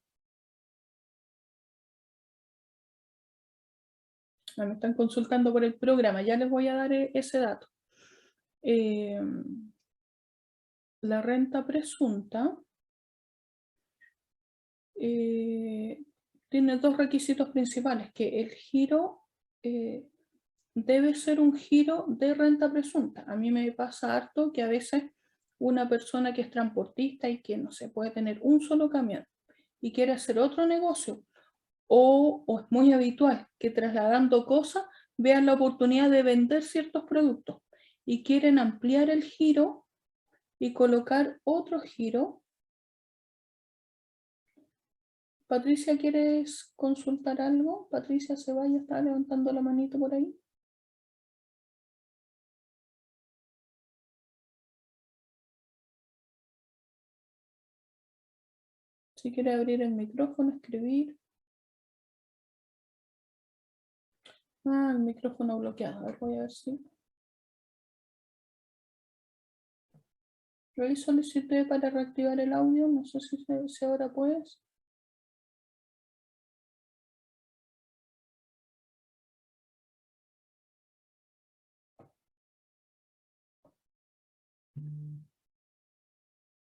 Me están consultando por el programa, ya les voy a dar ese dato. La renta presunta tiene dos requisitos principales, que el giro debe ser un giro de renta presunta. A mí me pasa harto que a veces una persona que es transportista y que no se puede tener un solo camión y quiere hacer otro negocio, o es muy habitual que trasladando cosas vean la oportunidad de vender ciertos productos y quieren ampliar el giro y colocar otro giro. Patricia, ¿quieres consultar algo? Patricia Ceballos está levantando la manito por ahí. Si quiere abrir el micrófono, escribir. Ah, el micrófono bloqueado. A ver, voy a ver si. Yo ahí solicité para reactivar el audio. No sé si ahora puedes.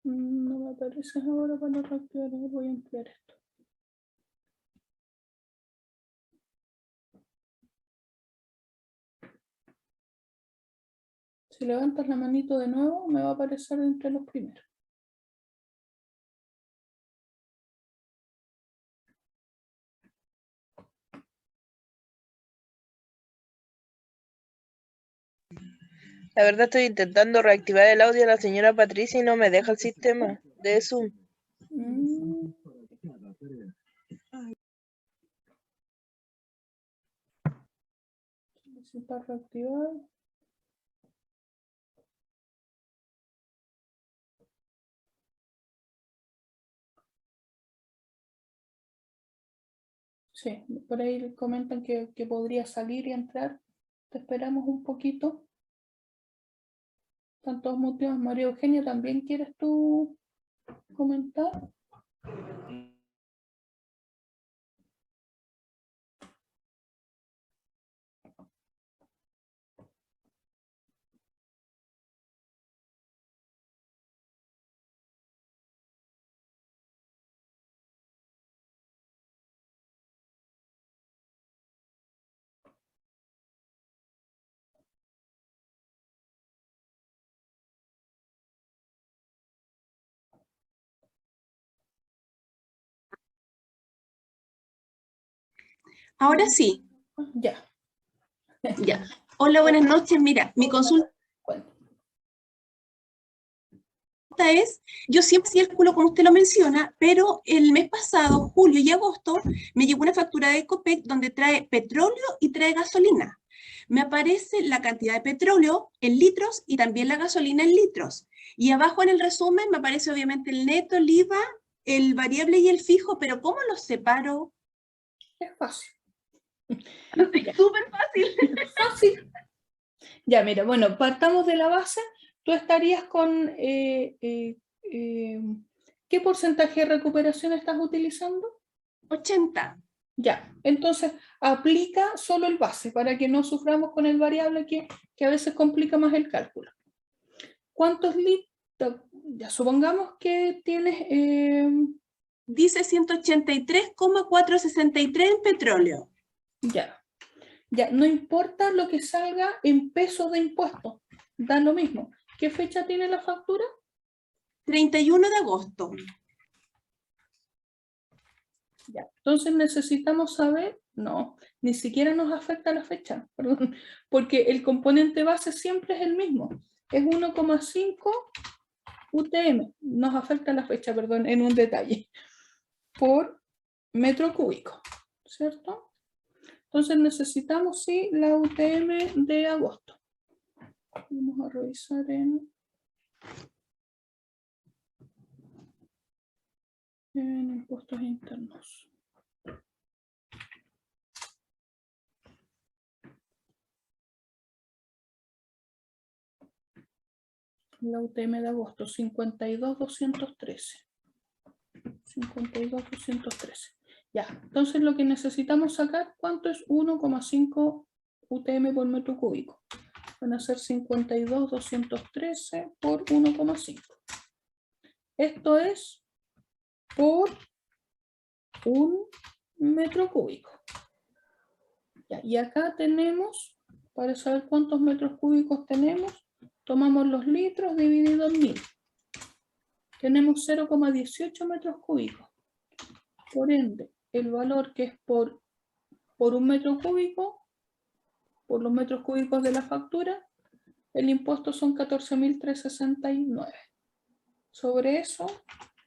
No me aparece ahora para reactivar. Voy a ampliar esto. Si levantas la manito de nuevo, me va a aparecer entre los primeros. La verdad estoy intentando reactivar el audio de la señora Patricia y no me deja el sistema de Zoom. Necesita reactivar. Sí, por ahí comentan que podría salir y entrar. Te esperamos un poquito. Están todos muteados. María Eugenia, ¿también quieres tú comentar? Ahora sí. Ya. Ya. Hola, buenas noches. Mira, mi consulta es, yo siempre hacía el cálculo como usted lo menciona, pero el mes pasado, julio y agosto, me llegó una factura de Ecopec donde trae petróleo y trae gasolina. Me aparece la cantidad de petróleo en litros y también la gasolina en litros. Y abajo en el resumen me aparece obviamente el neto, el IVA, el variable y el fijo, pero ¿cómo los separo? Es fácil. Es súper fácil. Fácil. Ya, mira, bueno, partamos de la base. Tú estarías con... ¿qué porcentaje de recuperación estás utilizando? 80. Ya, entonces aplica solo el base para que no suframos con el variable que a veces complica más el cálculo. ¿Cuántos litros? Ya supongamos que tienes... Dice 183,463 en petróleo. Ya, no importa lo que salga en pesos de impuestos, da lo mismo. ¿Qué fecha tiene la factura? 31 de agosto. Ya, entonces necesitamos saber, no, ni siquiera nos afecta la fecha, perdón, porque el componente base siempre es el mismo, es 1,5 UTM, nos afecta la fecha, perdón, en un detalle, por metro cúbico, ¿cierto? Entonces necesitamos, sí, la UTM de agosto. Vamos a revisar en impuestos internos. La UTM de agosto, 52.213. 52.213. Ya, entonces lo que necesitamos sacar, ¿cuánto es 1,5 UTM por metro cúbico? Van a ser 52.213 por 1,5. Esto es por un metro cúbico. Ya, y acá tenemos, para saber cuántos metros cúbicos tenemos, tomamos los litros dividido en 1000. Tenemos 0,18 metros cúbicos. Por ende, el valor que es por un metro cúbico por los metros cúbicos de la factura, el impuesto son 14.369. Sobre eso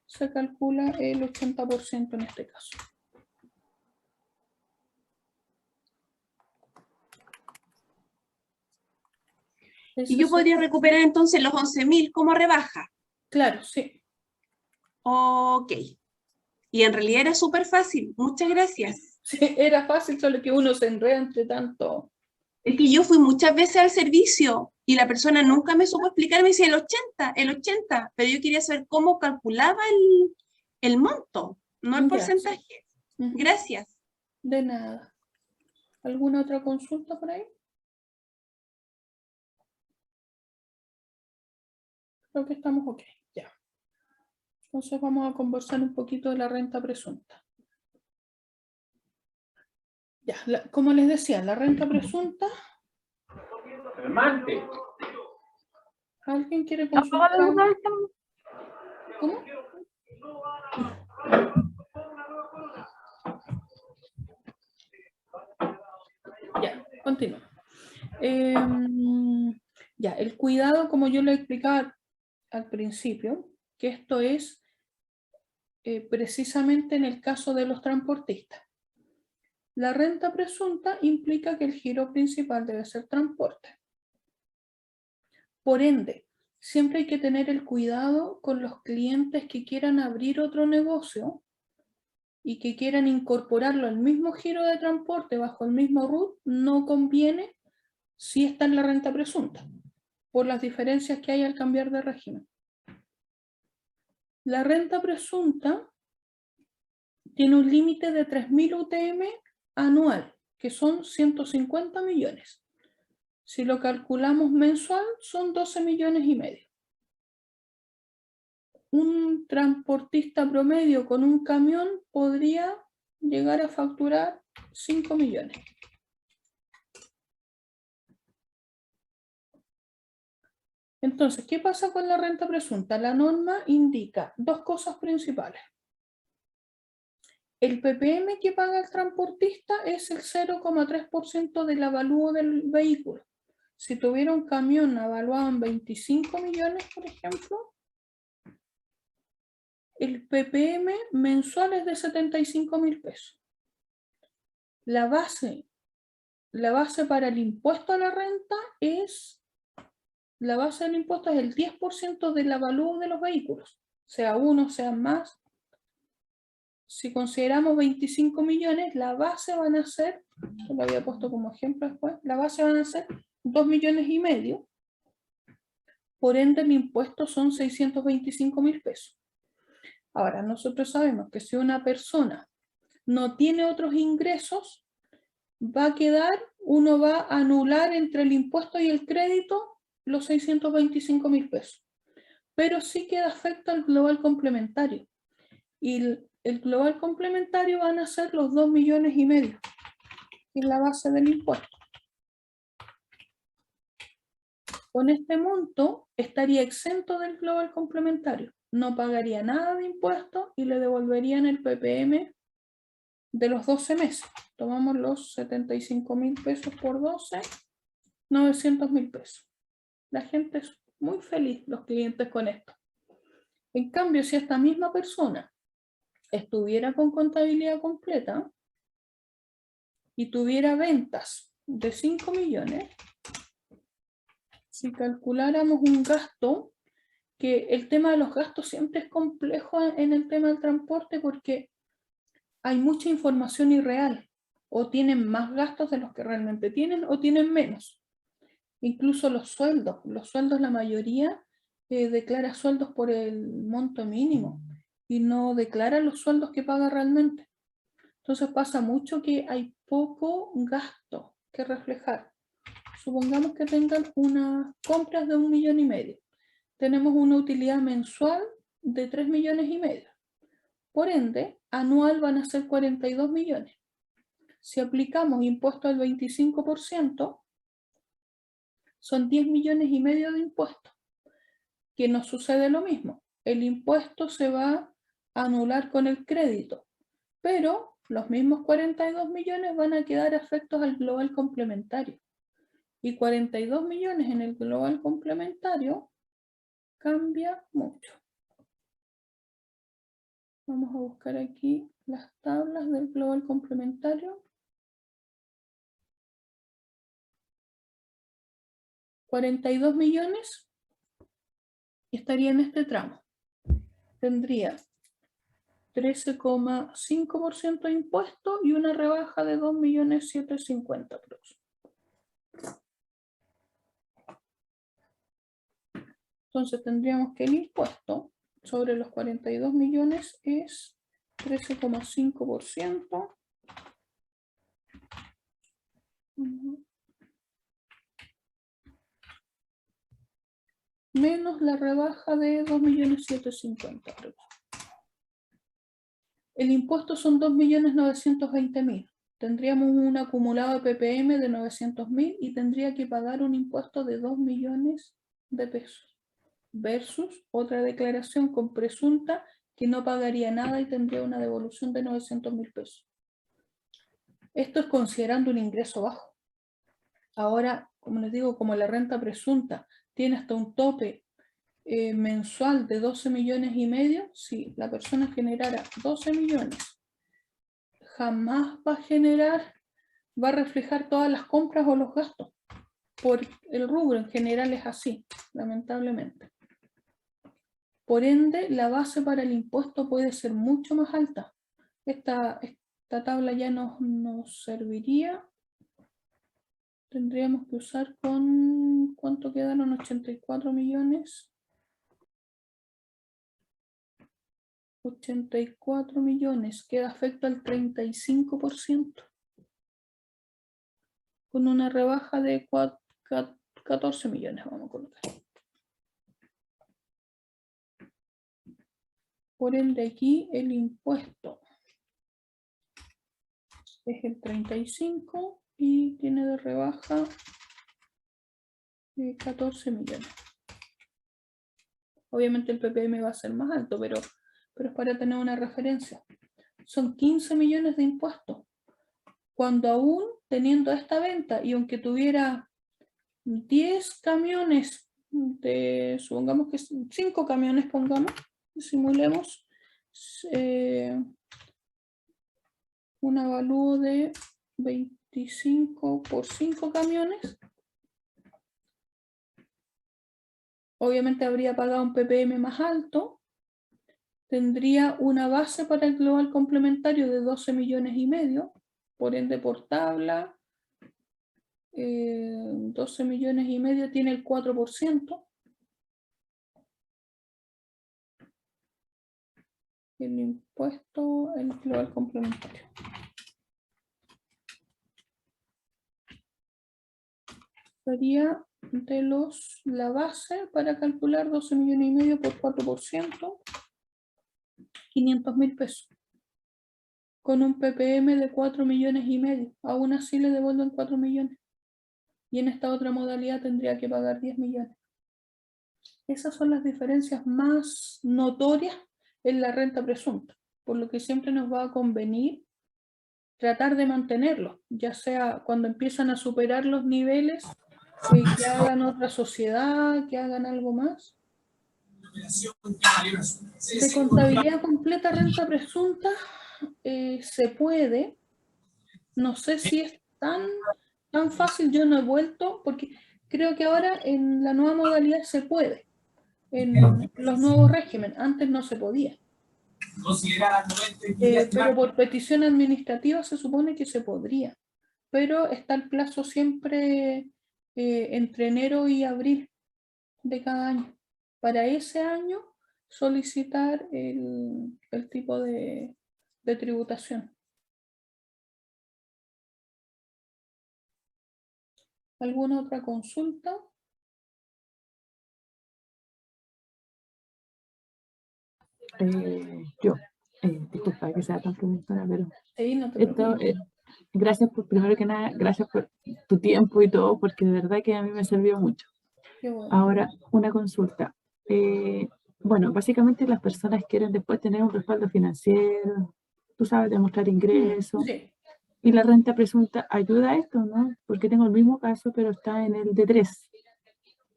se calcula el 80% en este caso. Y yo podría recuperar entonces los 11.000 como rebaja. Claro, sí. Ok. Y en realidad era súper fácil. Muchas gracias. Sí, era fácil, solo que uno se enreda entre tanto. Es que yo fui muchas veces al servicio y la persona nunca me supo explicar, me decía el 80, pero yo quería saber cómo calculaba el monto, no el porcentaje. Gracias. De nada. ¿Alguna otra consulta por ahí? Creo que estamos ok, ya. Entonces vamos a conversar un poquito de la renta presunta. Ya, como les decía, la renta presunta. ¿Alguien quiere consultar? ¿Cómo? Ya, continúo. Ya, el cuidado, como yo le explicaba al principio, que esto es precisamente en el caso de los transportistas. La renta presunta implica que el giro principal debe ser transporte. Por ende, siempre hay que tener el cuidado con los clientes que quieran abrir otro negocio y que quieran incorporarlo al mismo giro de transporte bajo el mismo RUT, no conviene si está en la renta presunta, por las diferencias que hay al cambiar de régimen. La renta presunta tiene un límite de 3.000 UTM anual, que son 150 millones. Si lo calculamos mensual, son 12 millones y medio. Un transportista promedio con un camión podría llegar a facturar 5 millones. Entonces, ¿qué pasa con la renta presunta? La norma indica dos cosas principales. El PPM que paga el transportista es el 0,3% del avalúo del vehículo. Si tuviera un camión avaluado en 25 millones, por ejemplo, el PPM mensual es de 75.000 pesos. La base para el impuesto a la renta es, la base del impuesto es el 10% del avalúo de los vehículos, sea uno, sea más. Si consideramos 25 millones, la base van a ser, lo había puesto como ejemplo después, la base van a ser 2 millones y medio. Por ende, el impuesto son 625.000 pesos. Ahora, nosotros sabemos que si una persona no tiene otros ingresos, va a quedar, uno va a anular entre el impuesto y el crédito los 625.000 pesos. Pero sí queda afecto al global complementario. Y el global complementario van a ser los 2 millones y medio, que es la base del impuesto. Con este monto estaría exento del global complementario. No pagaría nada de impuestos y le devolverían el PPM de los 12 meses. Tomamos los 75.000 pesos por 12, 900.000 pesos. La gente es muy feliz, los clientes, con esto. En cambio, si esta misma persona estuviera con contabilidad completa y tuviera ventas de 5 millones, si calculáramos un gasto, que el tema de los gastos siempre es complejo en el tema del transporte porque hay mucha información irreal, o tienen más gastos de los que realmente tienen o tienen menos. Incluso los sueldos la mayoría declara sueldos por el monto mínimo y no declara los sueldos que paga realmente. Entonces pasa mucho que hay poco gasto que reflejar. Supongamos que tengan unas compras de 1,5 millones. Tenemos una utilidad mensual de 3,5 millones. Por ende, anual van a ser 42 millones. Si aplicamos impuesto al 25%, son 10,5 millones de impuestos. Que nos sucede lo mismo. El impuesto se va a anular con el crédito, pero los mismos 42 millones van a quedar afectos al global complementario. y 42 millones en el global complementario, cambia mucho. Vamos a buscar aquí las tablas del global complementario. 42 millones estaría en este tramo. Tendría 13,5% de impuesto y una rebaja de 2.750.000. Entonces tendríamos que el impuesto sobre los 42 millones es 13,5%. Menos la rebaja de 2.750.000. El impuesto son 2.920.000. Tendríamos un acumulado de PPM de 900.000 y tendría que pagar un impuesto de 2 millones de pesos. Versus otra declaración con presunta que no pagaría nada y tendría una devolución de 900.000 pesos. Esto es considerando un ingreso bajo. Ahora, como les digo, como la renta presunta tiene hasta un tope mensual de 12 millones y medio, si la persona generara 12 millones, jamás va a reflejar todas las compras o los gastos. Por el rubro en general es así, lamentablemente. Por ende, la base para el impuesto puede ser mucho más alta. Esta tabla ya nos serviría. Tendríamos que usar con... ¿Cuánto quedaron? 84 millones. 84 millones, queda afecto al 35%. Con una rebaja de 14 millones, vamos a colocar. Por ende, aquí el impuesto es el 35 y tiene de rebaja 14 millones. Obviamente el PPM va a ser más alto, pero es para tener una referencia. Son 15 millones de impuestos. Cuando aún teniendo esta venta y aunque tuviera 10 camiones, supongamos que 5 camiones, pongamos, simulemos un avalúo de 25 por 5 camiones, obviamente habría pagado un PPM más alto, tendría una base para el global complementario de 12 millones y medio, por ende por tabla, 12 millones y medio tiene el 4%. El impuesto, el global complementario. Sería de la base para calcular 12 millones y medio por 4%, 500.000 pesos. Con un PPM de 4 millones y medio. Aún así le devuelven 4 millones. Y en esta otra modalidad tendría que pagar 10 millones. Esas son las diferencias más notorias en la renta presunta, por lo que siempre nos va a convenir tratar de mantenerlo, ya sea cuando empiezan a superar los niveles, que hagan otra sociedad, que hagan algo más. De contabilidad completa, renta presunta, se puede, no sé si es tan fácil, yo no he vuelto, porque creo que ahora en la nueva modalidad se puede. En los nuevos regímenes, antes no se podía. Pero por petición administrativa se supone que se podría, pero está el plazo siempre entre enero y abril de cada año. Para ese año solicitar el tipo de tributación. ¿Alguna otra consulta? Disculpa que sea tan preguntona, pero Sí, no te esto, preocupes. gracias primero que nada, gracias por tu tiempo y todo, porque de verdad que a mí me sirvió mucho. Qué bueno. Ahora, una consulta. Bueno, básicamente las personas quieren después tener un respaldo financiero, tú sabes, demostrar ingresos. Sí. ¿Y la renta presunta ayuda a esto, no? Porque tengo el mismo caso, pero está en el D3,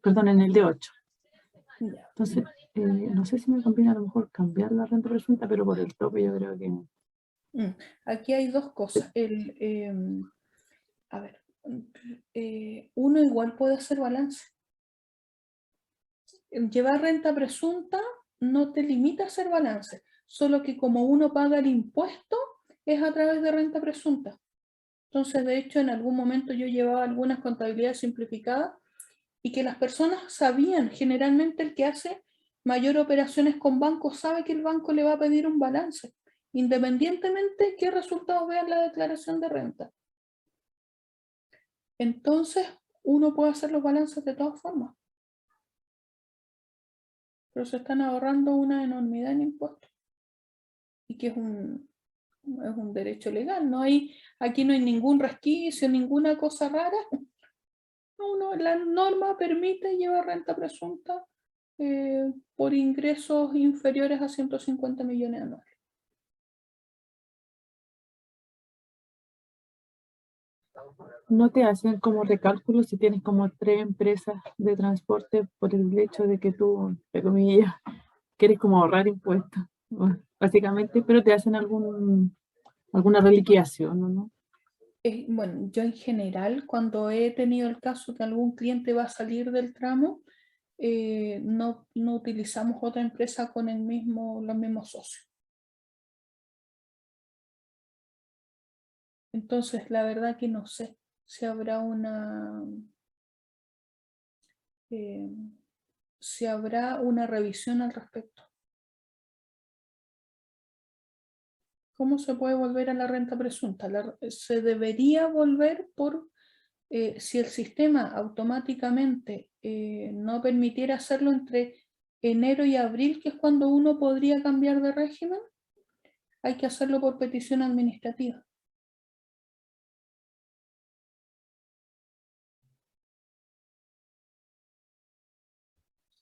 perdón, en el D8. Ya. Entonces, no sé si me conviene a lo mejor cambiar la renta presunta, pero por el tope yo creo que... Aquí hay dos cosas. A ver, uno igual puede hacer balance. Llevar renta presunta no te limita a hacer balance, solo que como uno paga el impuesto, es a través de renta presunta. Entonces, de hecho, en algún momento yo llevaba algunas contabilidades simplificadas y que las personas sabían, generalmente el que hace mayor operaciones con bancos sabe que el banco le va a pedir un balance, independientemente de qué resultados vea en la declaración de renta. Entonces, uno puede hacer los balances de todas formas. Pero se están ahorrando una enormidad en impuestos. Y que es un derecho legal. Aquí no hay ningún resquicio, ninguna cosa rara. La norma permite llevar renta presunta por ingresos inferiores a 150 millones anuales. ¿No te hacen como recálculo si tienes como 3 empresas de transporte por el hecho de que tú, entre comillas, quieres como ahorrar impuestos? Bueno, básicamente, pero te hacen alguna reliquidación, ¿no? Bueno, yo en general, cuando he tenido el caso que algún cliente va a salir del tramo, no utilizamos otra empresa con los mismos socios. Entonces, la verdad que no sé si habrá una revisión al respecto. ¿Cómo se puede volver a la renta presunta? Se debería volver si el sistema automáticamente no permitiera hacerlo entre enero y abril, que es cuando uno podría cambiar de régimen, hay que hacerlo por petición administrativa.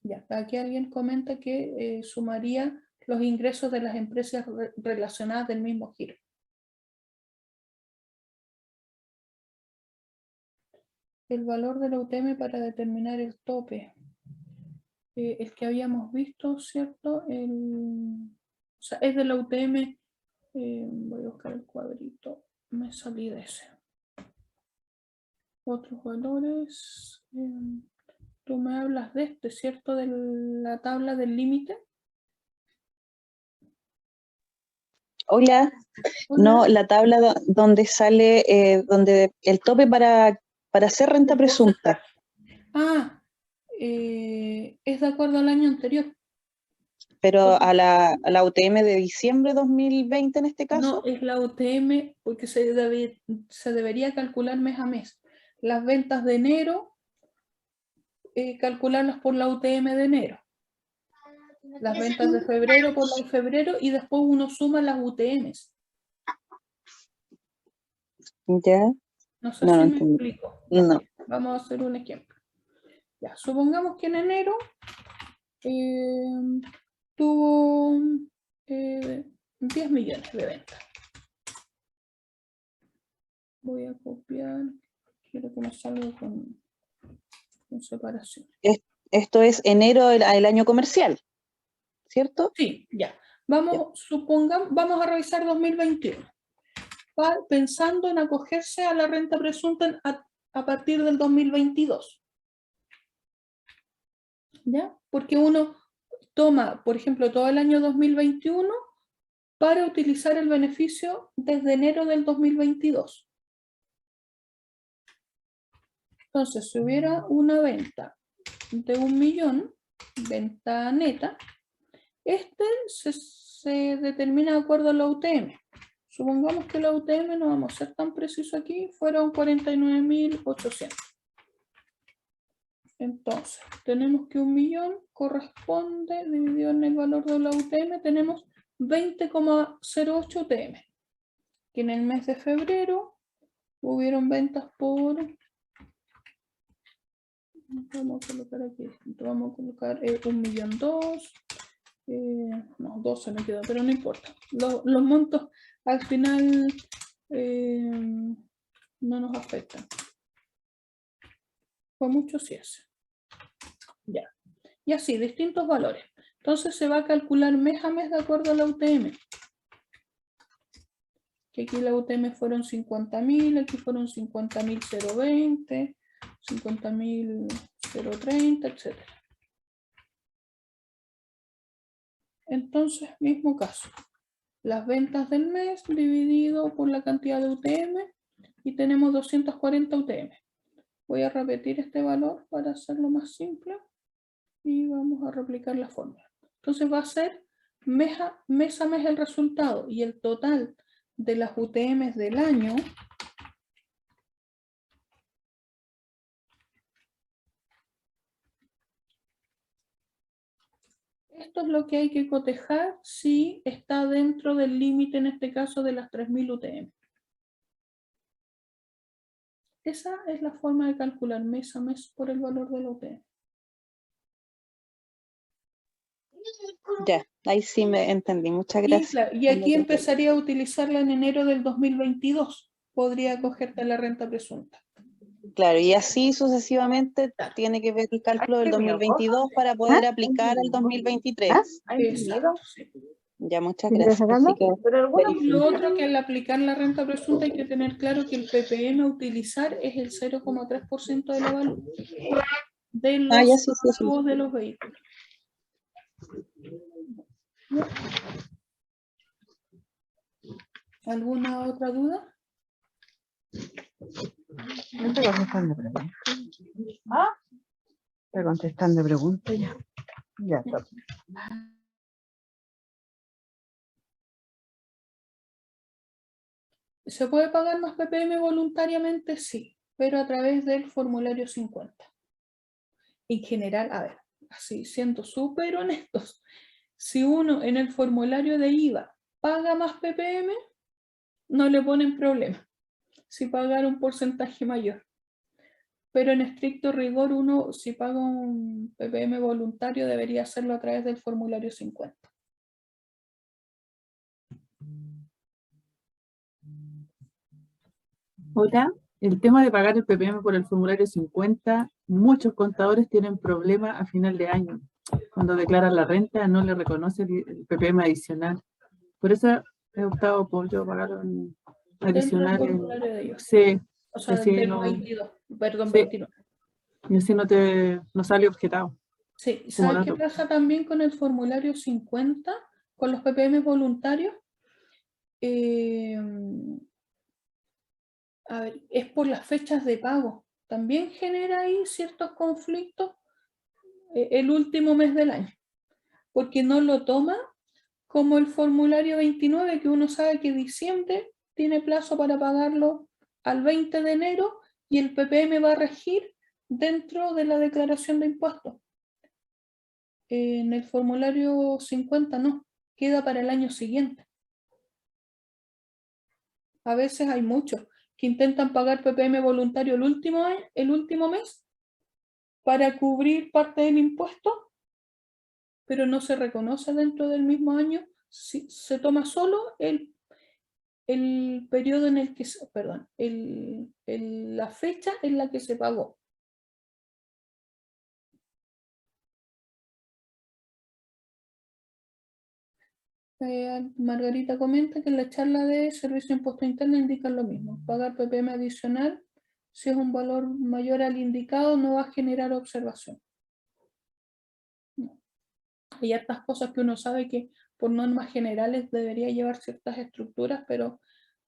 Ya, aquí alguien comenta que sumaría los ingresos de las empresas relacionadas del mismo giro. El valor de la UTM para determinar el tope. El que habíamos visto, ¿cierto? O sea, es de la UTM. Voy a buscar el cuadrito. Me salí de ese. Otros valores. Tú me hablas de este, ¿cierto? De la tabla del límite. Hola. No, la tabla donde sale, donde el tope para hacer renta presunta. Ah, es de acuerdo al año anterior. Pero a la UTM de diciembre 2020 en este caso. No, es la UTM porque se debería calcular mes a mes. Las ventas de enero, calcularlas por la UTM de enero. Las ventas de febrero por la de febrero y después uno suma las UTMs. Ya. No sé si me explico. No. Vamos a hacer un ejemplo. Ya, supongamos que en enero tuvo 10 millones de ventas. Voy a copiar. Quiero que me salga con separación. Esto es enero del año comercial, ¿cierto? Sí, ya. Vamos a revisar 2021. Pensando en acogerse a la renta presunta a partir del 2022. ¿Ya? Porque uno toma, por ejemplo, todo el año 2021 para utilizar el beneficio desde enero del 2022. Entonces, si hubiera una venta de 1 millón, venta neta, se determina de acuerdo a la UTM. Supongamos que la UTM, no vamos a ser tan preciso aquí, fueron 49.800. Entonces, tenemos que 1 millón corresponde, dividido en el valor de la UTM, tenemos 20,08 UTM. Que en el mes de febrero hubieron ventas por... Vamos a colocar aquí, vamos a colocar 1.200.000. No, 2 se me quedó, pero no importa. Los montos al final no nos afectan. Con mucho sí hace. Ya. Y así, distintos valores. Entonces se va a calcular mes a mes de acuerdo a la UTM. Que aquí la UTM fueron 50.000, aquí fueron 50.020, 50.030, etc. Entonces, mismo caso. Las ventas del mes dividido por la cantidad de UTM y tenemos 240 UTM. Voy a repetir este valor para hacerlo más simple y vamos a replicar la fórmula. Entonces va a ser mes a mes el resultado y el total de las UTM del año esto es lo que hay que cotejar si está dentro del límite, en este caso, de las 3.000 UTM. Esa es la forma de calcular mes a mes por el valor de la UTM. Ya, ahí sí me entendí. Muchas gracias. Y aquí empezaría a utilizarla en enero del 2022. Podría cogerte la renta presunta. Claro, y así sucesivamente tiene que ver el cálculo del 2022 para poder aplicar al 2023. Exacto, sí. Ya, muchas gracias. Así que, Lo otro que al aplicar la renta presunta hay que tener claro que el PPM a utilizar es el 0,3% de la valor de los activos de los vehículos. ¿Alguna otra duda? No estoy contestando preguntas. ¿Ah? Estoy contestando preguntas ya. Ya está. ¿Se puede pagar más PPM voluntariamente? Sí, pero a través del formulario 50. En general, a ver, así siendo súper honestos, si uno en el formulario de IVA paga más PPM, no le ponen problema si pagar un porcentaje mayor. Pero en estricto rigor, uno si paga un PPM voluntario debería hacerlo a través del formulario 50. Hola, el tema de pagar el PPM por el formulario 50, muchos contadores tienen problemas a final de año. Cuando declaran la renta no le reconoce el PPM adicional. Por eso he optado por yo pagar un adicional. Dentro del formulario de ellos. Sí. O sea, Así del no, 22, perdón, sí, 29. Y así no sale objetado. Sí, ¿sabes qué pasa también con el formulario 50, con los PPM voluntarios? A ver, es por las fechas de pago. También genera ahí ciertos conflictos el último mes del año, porque no lo toma como el formulario 29, que uno sabe que diciembre tiene plazo para pagarlo al 20 de enero y el PPM va a regir dentro de la declaración de impuestos. En el formulario 50 no, queda para el año siguiente. A veces hay muchos que intentan pagar PPM voluntario el último mes para cubrir parte del impuesto, pero no se reconoce dentro del mismo año, si se toma solo el periodo en el que, perdón, la fecha en la que se pagó. Margarita comenta que en la charla de Servicio de Impuesto Interno indican lo mismo. Pagar PPM adicional, si es un valor mayor al indicado, no va a generar observación. No. Hay hartas cosas que uno sabe que por normas generales debería llevar ciertas estructuras, pero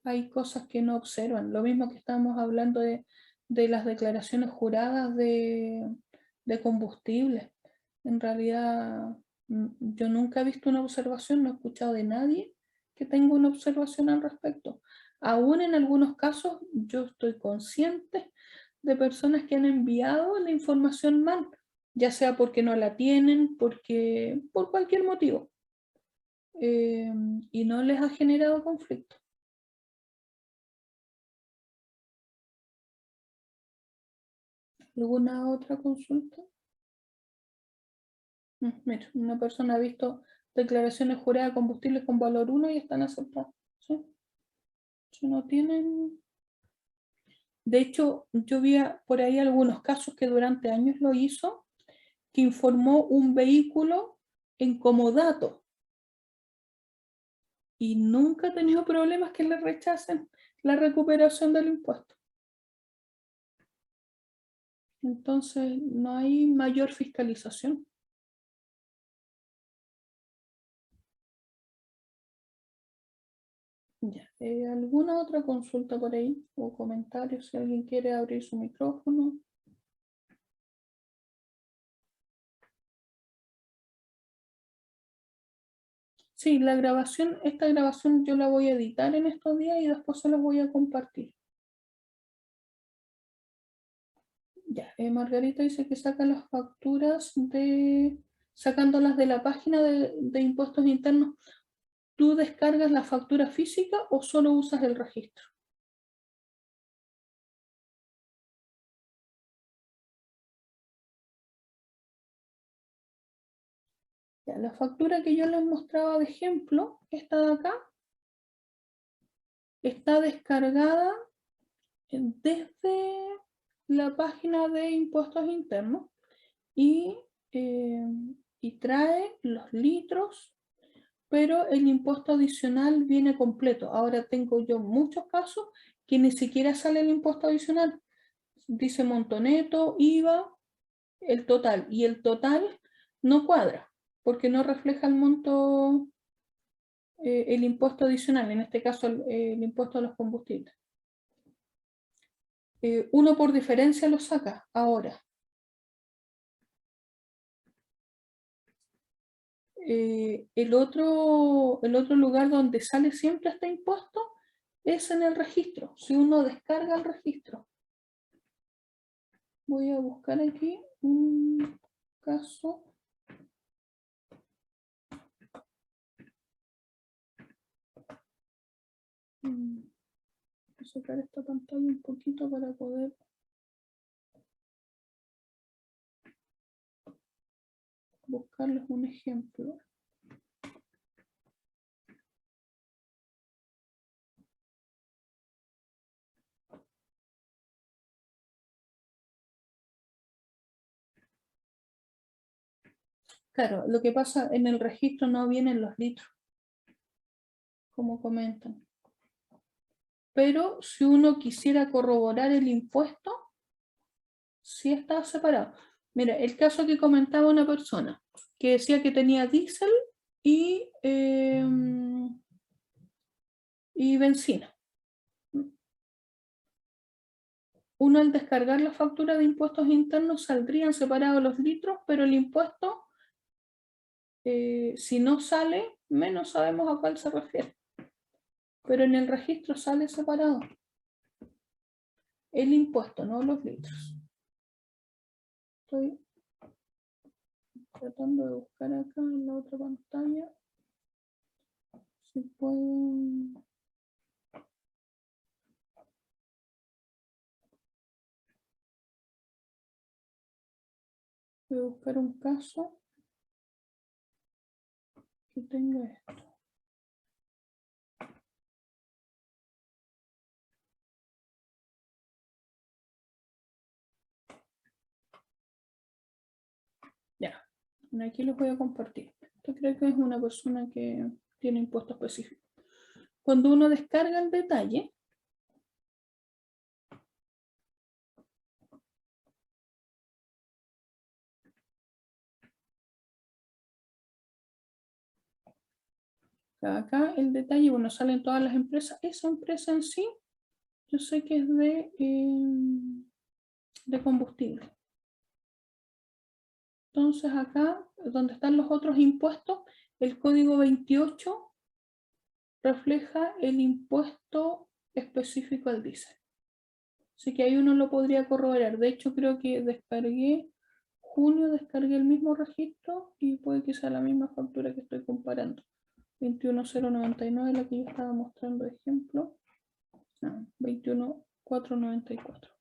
hay cosas que no observan. Lo mismo que estábamos hablando de las declaraciones juradas de combustible. En realidad, yo nunca he visto una observación, no he escuchado de nadie que tenga una observación al respecto. Aún en algunos casos, yo estoy consciente de personas que han enviado la información mal, ya sea porque no la tienen, por cualquier motivo, y no les ha generado conflicto. ¿Alguna otra consulta? Mira, una persona ha visto declaraciones juradas de combustibles con valor 1 y están aceptadas. ¿Sí? Si no tienen... De hecho, yo vi por ahí algunos casos que durante años lo hizo, que informó un vehículo en comodato y nunca ha tenido problemas que le rechacen la recuperación del impuesto. Entonces, no hay mayor fiscalización. Ya, ¿alguna otra consulta por ahí o comentarios? Si alguien quiere abrir su micrófono. Sí, la grabación, esta grabación yo la voy a editar en estos días y después se las voy a compartir. Ya, Margarita dice que saca las facturas sacándolas de la página de impuestos internos. ¿Tú descargas la factura física o solo usas el registro? Ya, la factura que yo les mostraba de ejemplo, esta de acá, está descargada desde la página de impuestos internos y trae los litros, pero el impuesto adicional viene completo. Ahora tengo yo muchos casos que ni siquiera sale el impuesto adicional. Dice monto neto, IVA, el total, y el total no cuadra, porque no refleja el monto, el impuesto adicional, en este caso el impuesto a los combustibles. Uno por diferencia lo saca ahora. El otro lugar donde sale siempre este impuesto es en el registro, si uno descarga el registro. Voy a buscar aquí un caso. Voy a sacar esta pantalla un poquito para poder buscarles un ejemplo. Claro, lo que pasa en el registro no vienen los litros, como comentan. Pero si uno quisiera corroborar el impuesto, sí está separado. Mira, el caso que comentaba una persona, que decía que tenía diésel y benzina. Uno al descargar la factura de impuestos internos saldrían separados los litros, pero el impuesto, si no sale, menos sabemos a cuál se refiere. Pero en el registro sale separado el impuesto, no los litros. Estoy tratando de buscar acá en la otra pantalla si puedo. Voy a buscar un caso que tenga esto. Ya, aquí les voy a compartir. Esto creo que es una persona que tiene impuesto específico. Cuando uno descarga el detalle, acá el detalle, bueno, salen todas las empresas. Esa empresa en sí, yo sé que es de combustible. Entonces acá, donde están los otros impuestos, el código 28 refleja el impuesto específico al diésel. Así que ahí uno lo podría corroborar. De hecho, creo que descargué el mismo registro y puede que sea la misma factura que estoy comparando. 21.099, la que yo estaba mostrando de ejemplo. No, 21.494.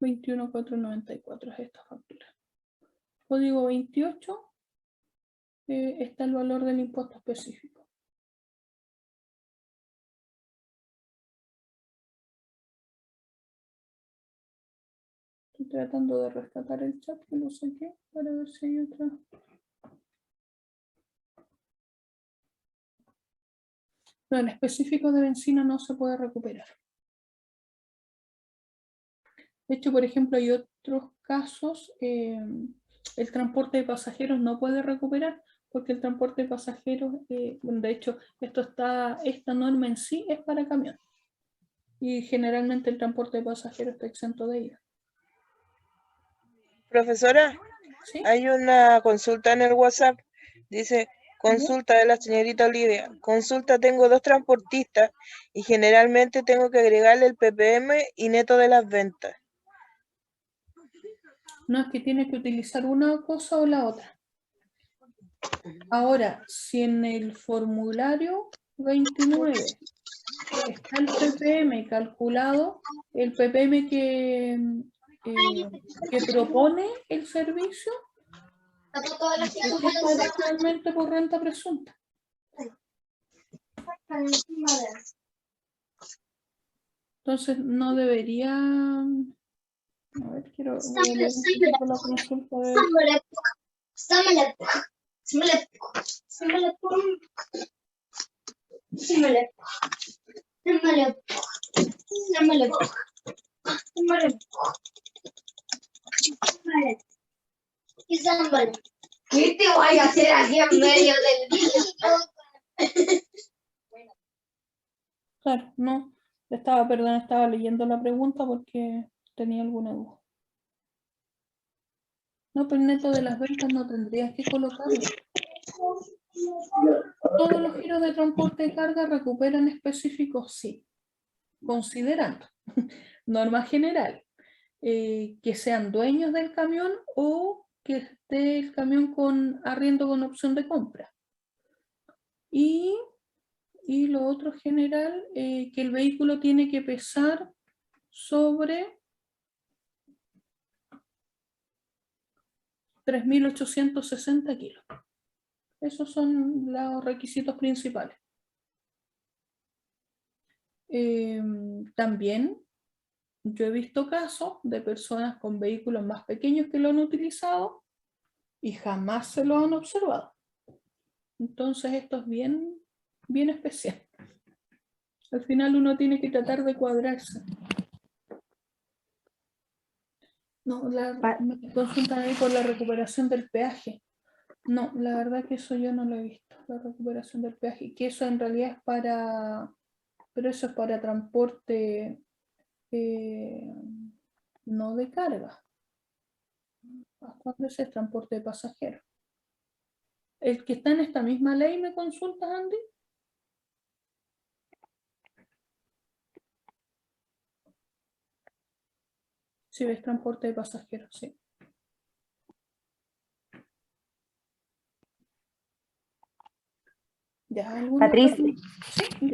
$21.494 es esta factura. Código 28 está el valor del impuesto específico. Estoy tratando de rescatar el chat que lo saqué para ver si hay otra. No, el específico de benzina no se puede recuperar. De hecho, por ejemplo, hay otros casos, el transporte de pasajeros no puede recuperar porque el transporte de pasajeros, de hecho, esta norma en sí es para camión. Y generalmente el transporte de pasajeros está exento de ella. Profesora, ¿Sí? hay una consulta en el WhatsApp. Dice, consulta de la señorita Olivia. Consulta, tengo 2 transportistas y generalmente tengo que agregarle el ppm y neto de las ventas. No, es que tiene que utilizar una cosa o la otra. Ahora, si en el formulario 29 está el ppm calculado, el ppm que propone el servicio, es adicionalmente por renta presunta. Entonces no debería... A ver, voy a leer un poco la consulta de... ¿Qué te voy a hacer aquí en medio del día? Claro, no. Estaba leyendo la pregunta porque tenía alguna duda. No, pero el neto de las ventas no tendrías que colocarlo. Todos los giros de transporte de carga recuperan específicos, sí. Considerando norma general, que sean dueños del camión o que esté el camión con arriendo con opción de compra. Y lo otro general, que el vehículo tiene que pesar sobre 3.860 kilos. Esos son los requisitos principales. También yo he visto casos de personas con vehículos más pequeños que lo han utilizado y jamás se lo han observado. Entonces esto es bien, bien especial. Al final uno tiene que tratar de cuadrarse. No, me consultan ahí por la recuperación del peaje. No, la verdad que eso yo no lo he visto, la recuperación del peaje. Que eso en realidad es para... Pero eso es para transporte no de carga. ¿Cuándo es el transporte de pasajeros? ¿El que está en esta misma ley me consultas, Andy? Sí, ves transporte de pasajeros, sí.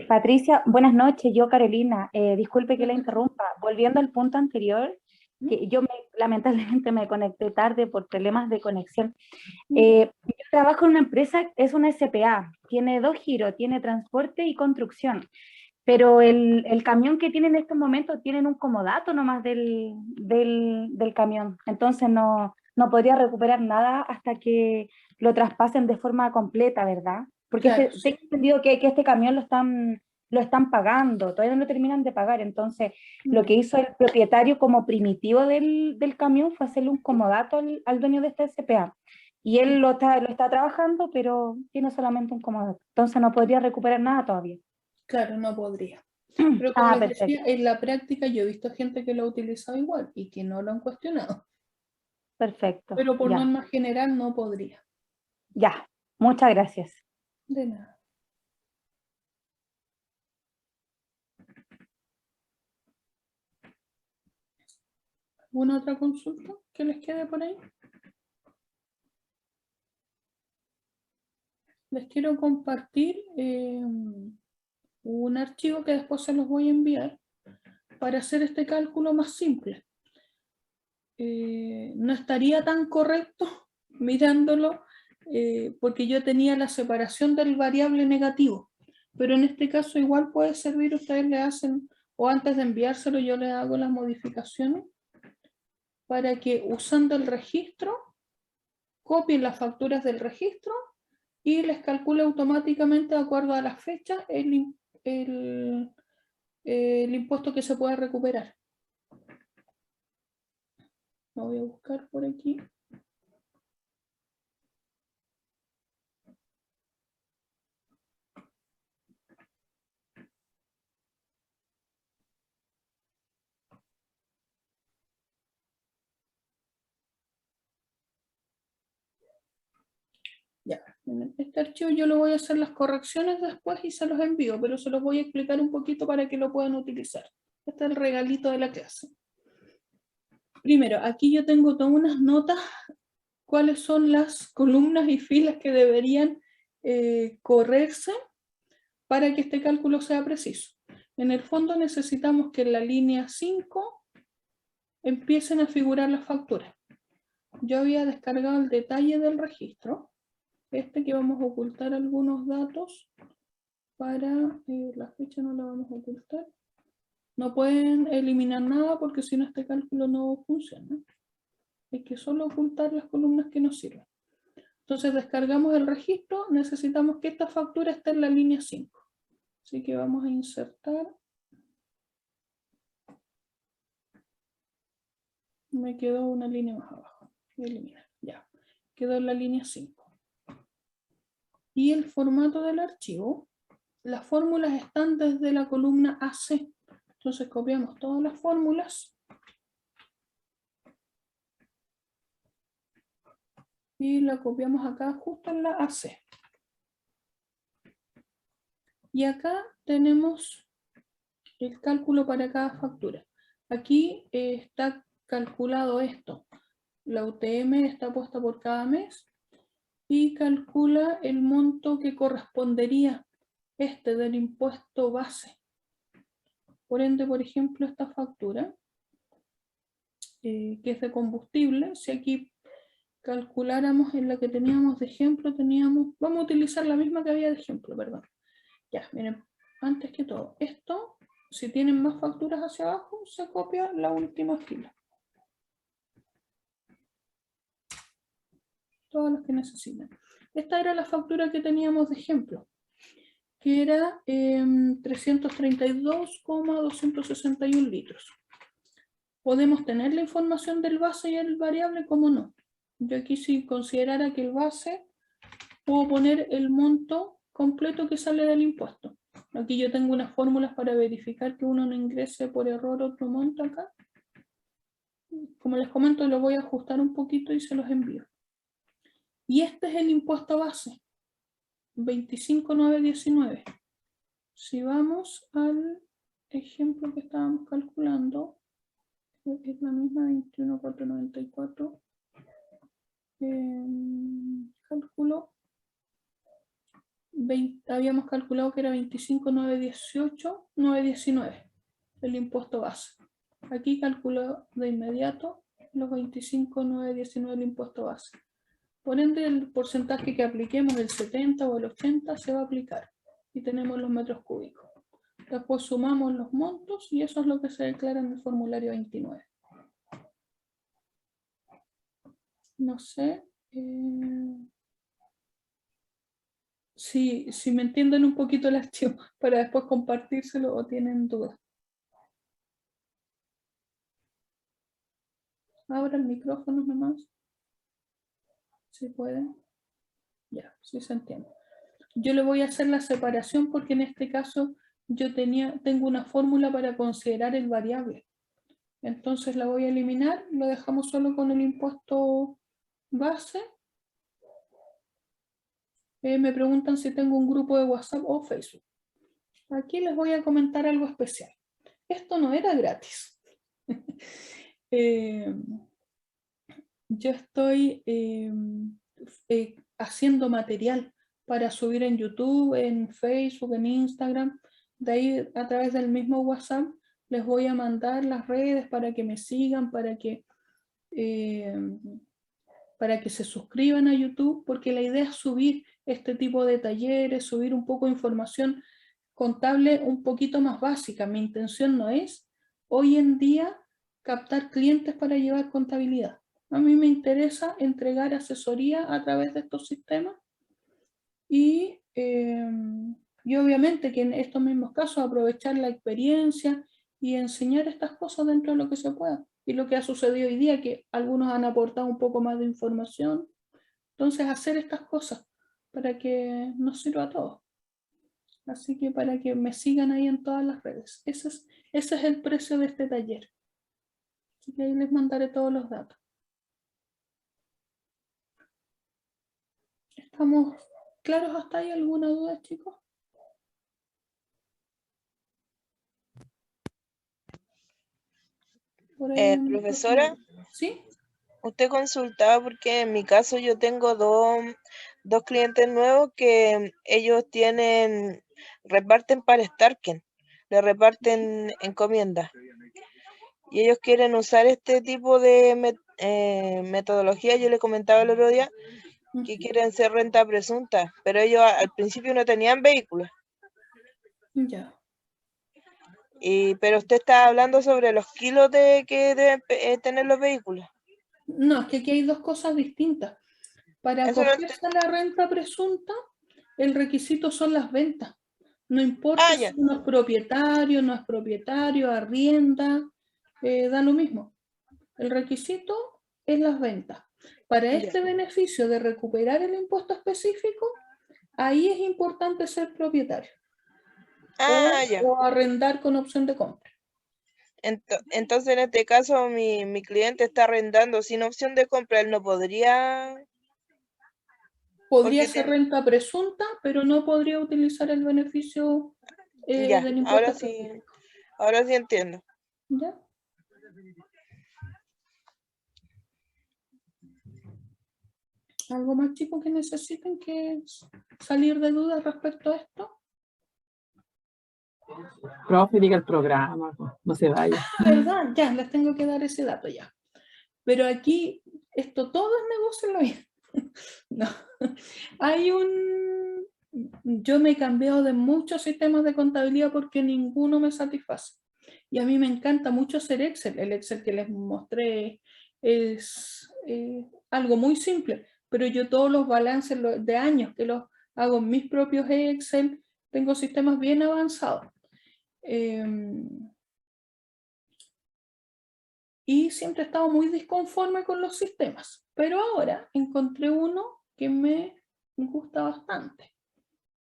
Patricia, buenas noches, yo Carolina, disculpe que la interrumpa, volviendo al punto anterior, que yo lamentablemente me conecté tarde por problemas de conexión. Yo trabajo en una empresa, es una SPA, tiene 2 giros, tiene transporte y construcción, pero el camión que tiene en estos momentos tienen un comodato nomás del camión, entonces no podría recuperar nada hasta que lo traspasen de forma completa, ¿verdad? Porque claro, tengo entendido que este camión lo están pagando, todavía no lo terminan de pagar, entonces lo que hizo el propietario como primitivo del camión fue hacerle un comodato al dueño de esta SPA. Y él lo está trabajando, pero tiene solamente un comodato, entonces no podría recuperar nada todavía. Claro, no podría. Pero como les decía, en la práctica yo he visto gente que lo ha utilizado igual y que no lo han cuestionado. Perfecto. Pero por norma general no podría. Ya, muchas gracias. De nada. ¿Alguna otra consulta que les quede por ahí? Les quiero compartir un archivo que después se los voy a enviar para hacer este cálculo más simple. No estaría tan correcto mirándolo porque yo tenía la separación del variable negativo. Pero en este caso igual puede servir, ustedes le hacen, o antes de enviárselo yo le hago las modificaciones para que usando el registro, copien las facturas del registro y les calcule automáticamente de acuerdo a las fechas el impuesto que se pueda recuperar. Lo voy a buscar por aquí. Ya, en este archivo yo le voy a hacer las correcciones después y se los envío, pero se los voy a explicar un poquito para que lo puedan utilizar. Este es el regalito de la clase. Primero, aquí yo tengo todas unas notas, cuáles son las columnas y filas que deberían correrse para que este cálculo sea preciso. En el fondo necesitamos que en la línea 5 empiecen a figurar las facturas. Yo había descargado el detalle del registro, que vamos a ocultar algunos datos para, la fecha no la vamos a ocultar. No pueden eliminar nada porque si no este cálculo no funciona. Hay que solo ocultar las columnas que nos sirven. Entonces descargamos el registro, necesitamos que esta factura esté en la línea 5. Así que vamos a insertar. Me quedó una línea más abajo. Eliminar, ya. Quedó en la línea 5. Y el formato del archivo, las fórmulas están desde la columna AC. Entonces copiamos todas las fórmulas. Y la copiamos acá justo en la AC. Y acá tenemos el cálculo para cada factura. Aquí está calculado esto. La UTM está puesta por cada mes y calcula el monto que correspondería del impuesto base. Por ende, por ejemplo, esta factura, que es de combustible, si aquí calculáramos en la que teníamos de ejemplo, vamos a utilizar la misma que había de ejemplo, perdón. Ya, miren, antes que todo, esto, si tienen más facturas hacia abajo, se copia la última fila. Todas las que necesitan. Esta era la factura que teníamos de ejemplo, que era 332,261 litros. Podemos tener la información del base y el variable, como no. Yo aquí si considerara que el base, puedo poner el monto completo que sale del impuesto. Aquí yo tengo unas fórmulas para verificar que uno no ingrese por error otro monto acá. Como les comento, lo voy a ajustar un poquito y se los envío. Y este es el impuesto base, 25.919. Si vamos al ejemplo que estábamos calculando, es la misma 21.494, cálculo, habíamos calculado que era 25.918.919 el impuesto base. Aquí calculo de inmediato los 25.919 el impuesto base. Por ende, el porcentaje que apliquemos, el 70 o el 80, se va a aplicar. Y tenemos los metros cúbicos. Después sumamos los montos y eso es lo que se declara en el formulario 29. No sé si me entienden un poquito el archivo para después compartírselo o tienen dudas. Abra el micrófono nomás. Si pueden. Ya, sí se entiende. Yo le voy a hacer la separación porque en este caso yo tengo una fórmula para considerar el variable. Entonces la voy a eliminar, lo dejamos solo con el impuesto base. Me preguntan si tengo un grupo de WhatsApp o Facebook. Aquí les voy a comentar algo especial. Esto no era gratis. Yo estoy haciendo material para subir en YouTube, en Facebook, en Instagram. De ahí, a través del mismo WhatsApp, les voy a mandar las redes para que me sigan, para para que se suscriban a YouTube, porque la idea es subir este tipo de talleres, subir un poco de información contable un poquito más básica. Mi intención no es hoy en día captar clientes para llevar contabilidad. A mí me interesa entregar asesoría a través de estos sistemas y obviamente que en estos mismos casos aprovechar la experiencia y enseñar estas cosas dentro de lo que se pueda. Y lo que ha sucedido hoy día, que algunos han aportado un poco más de información. Entonces, hacer estas cosas para que nos sirva a todos. Así que para que me sigan ahí en todas las redes. Ese es el precio de este taller. Así que ahí les mandaré todos los datos. ¿Estamos claros hasta ahí? ¿Alguna duda, chicos? Profesora, ¿sí? Usted consultaba porque en mi caso yo tengo dos clientes nuevos que ellos reparten para Starken, le reparten encomiendas. Y ellos quieren usar este tipo de metodología. Yo le comentaba el otro día que quieren ser renta presunta, pero ellos al principio no tenían vehículos. Ya. Pero usted está hablando sobre los kilos que deben tener los vehículos. No, es que aquí hay dos cosas distintas. Para acogerse a la renta presunta, el requisito son las ventas. No importa si uno es propietario, arrienda, da lo mismo. El requisito es las ventas. Para este beneficio de recuperar el impuesto específico, ahí es importante ser propietario. O arrendar con opción de compra. Entonces, en este caso, mi cliente está arrendando sin opción de compra, él no podría... Podría ser renta presunta, pero no podría utilizar el beneficio del impuesto. Ahora sí entiendo. ¿Ya? ¿Algo más, chicos, que necesiten que salir de dudas respecto a esto? Profe, diga el programa, no se vaya. ¿Verdad? Ya, les tengo que dar ese dato ya. Pero aquí, esto todo es negocio, ¿lo bien? No. Yo me he cambiado de muchos sistemas de contabilidad porque ninguno me satisface. Y a mí me encanta mucho hacer Excel. El Excel que les mostré es algo muy simple, pero yo todos los balances de años que los hago en mis propios Excel, tengo sistemas bien avanzados. Y siempre he estado muy disconforme con los sistemas, pero ahora encontré uno que me gusta bastante,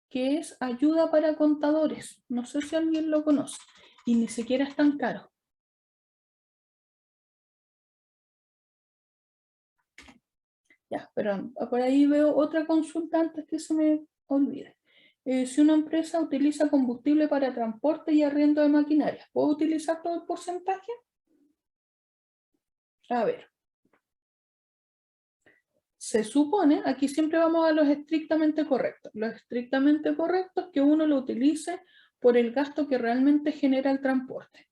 que es Ayuda para Contadores. No sé si alguien lo conoce y ni siquiera es tan caro. Ya, perdón, por ahí veo otra consulta antes que se me olvide. Si una empresa utiliza combustible para transporte y arriendo de maquinaria, ¿puedo utilizar todo el porcentaje? A ver. Se supone, aquí siempre vamos a los estrictamente correctos. Lo estrictamente correcto es que uno lo utilice por el gasto que realmente genera el transporte.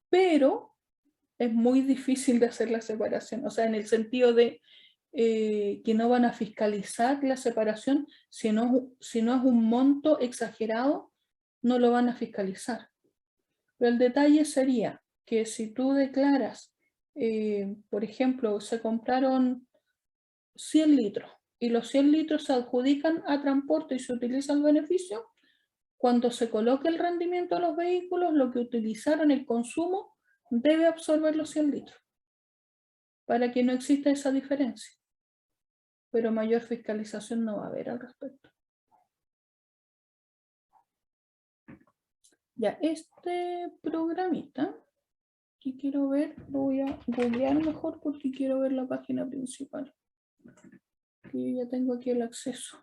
Pero es muy difícil de hacer la separación, o sea, en el sentido de que no van a fiscalizar la separación, si no es un monto exagerado, no lo van a fiscalizar. Pero el detalle sería que si tú declaras, por ejemplo, se compraron 100 litros y los 100 litros se adjudican a transporte y se utiliza el beneficio, cuando se coloque el rendimiento de los vehículos, lo que utilizaron el consumo debe absorber los 100 litros para que no exista esa diferencia. Pero mayor fiscalización no va a haber al respecto. Ya, este programita que quiero ver, lo voy a googlear mejor porque quiero ver la página principal. Que ya tengo aquí el acceso.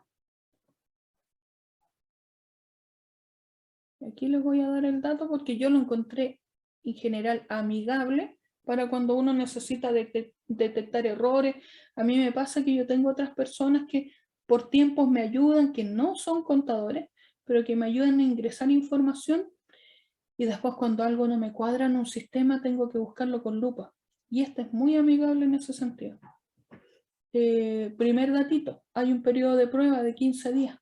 Aquí les voy a dar el dato porque yo lo encontré en general amigable para cuando uno necesita detectar errores. A mí me pasa que yo tengo otras personas que por tiempos me ayudan, que no son contadores, pero que me ayudan a ingresar información y después cuando algo no me cuadra en un sistema tengo que buscarlo con lupa. Y este es muy amigable en ese sentido. Primer datito, hay un periodo de prueba de 15 días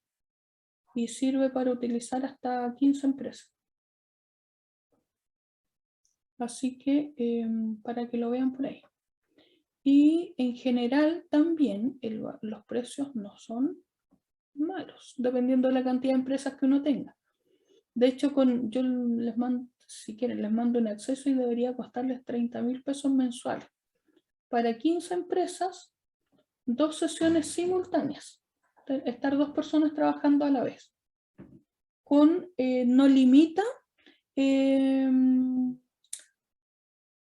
y sirve para utilizar hasta 15 empresas. Así que para que lo vean por ahí. Y en general también los precios no son malos, dependiendo de la cantidad de empresas que uno tenga. De hecho, yo les mando, si quieren, les mando un acceso y debería costarles 30.000 pesos mensuales. Para 15 empresas, 2 sesiones simultáneas. Estar 2 personas trabajando a la vez. No limita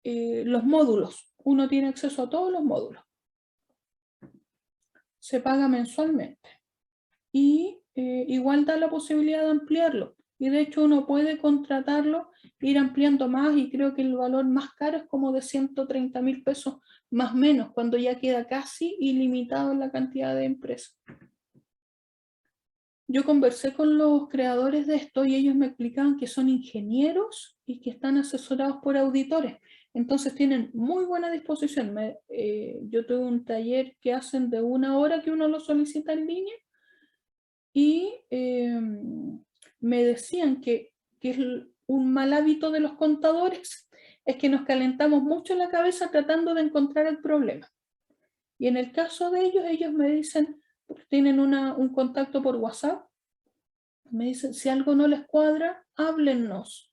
los módulos. Uno tiene acceso a todos los módulos. Se paga mensualmente. Y igual da la posibilidad de ampliarlo. Y de hecho uno puede contratarlo, ir ampliando más, y creo que el valor más caro es como de 130.000 pesos más o menos, cuando ya queda casi ilimitado en la cantidad de empresas. Yo conversé con los creadores de esto y ellos me explicaban que son ingenieros y que están asesorados por auditores. Entonces tienen muy buena disposición. Yo tuve un taller que hacen de 1 hora que uno lo solicita en línea y me decían que es un mal hábito de los contadores, es que nos calentamos mucho la cabeza tratando de encontrar el problema. Y en el caso de ellos me dicen, tienen un contacto por WhatsApp, me dicen, si algo no les cuadra, háblennos.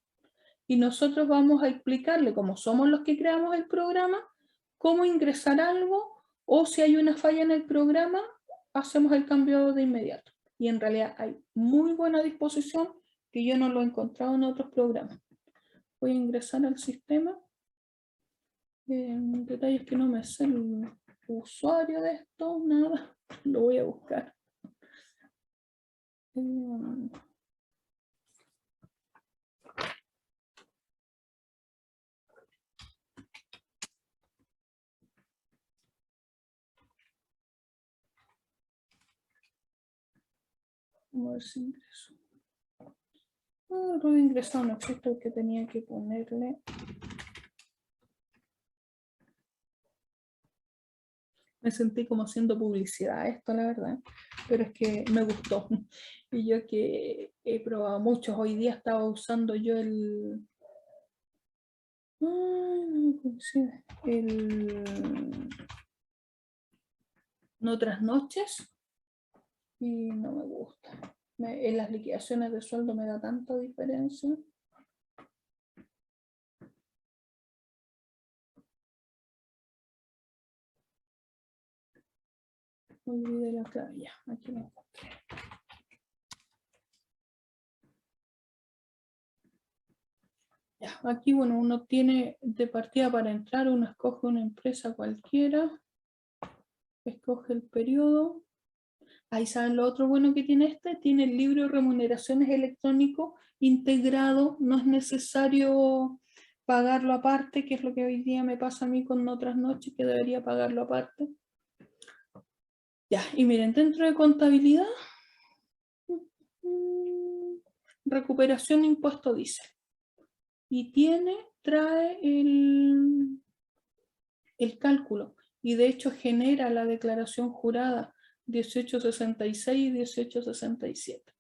Y nosotros vamos a explicarle, como somos los que creamos el programa, cómo ingresar algo, o si hay una falla en el programa, hacemos el cambio de inmediato. Y en realidad hay muy buena disposición, que yo no lo he encontrado en otros programas. Voy a ingresar al sistema. Detalles que no me sé el usuario de esto, nada. Lo voy a buscar. Vamos a ver si ingreso. No he ingresado, no existe el que tenía que ponerle. Me sentí como haciendo publicidad a esto, la verdad, pero es que me gustó. Y yo que he probado muchos, hoy día estaba usando yo el No Otras Noches y no me gusta. En las liquidaciones de sueldo me da tanta diferencia. Olvidé la clave, ya, aquí la encontré. Ya, aquí, bueno, uno tiene de partida para entrar, uno escoge una empresa cualquiera, escoge el periodo. Ahí saben lo otro bueno que tiene tiene el libro de remuneraciones electrónico integrado, no es necesario pagarlo aparte, que es lo que hoy día me pasa a mí con Otras Noches, que debería pagarlo aparte. Ya, y miren, dentro de contabilidad, recuperación de impuesto diésel. Y trae el cálculo, y de hecho genera la declaración jurada 1866 y 1867.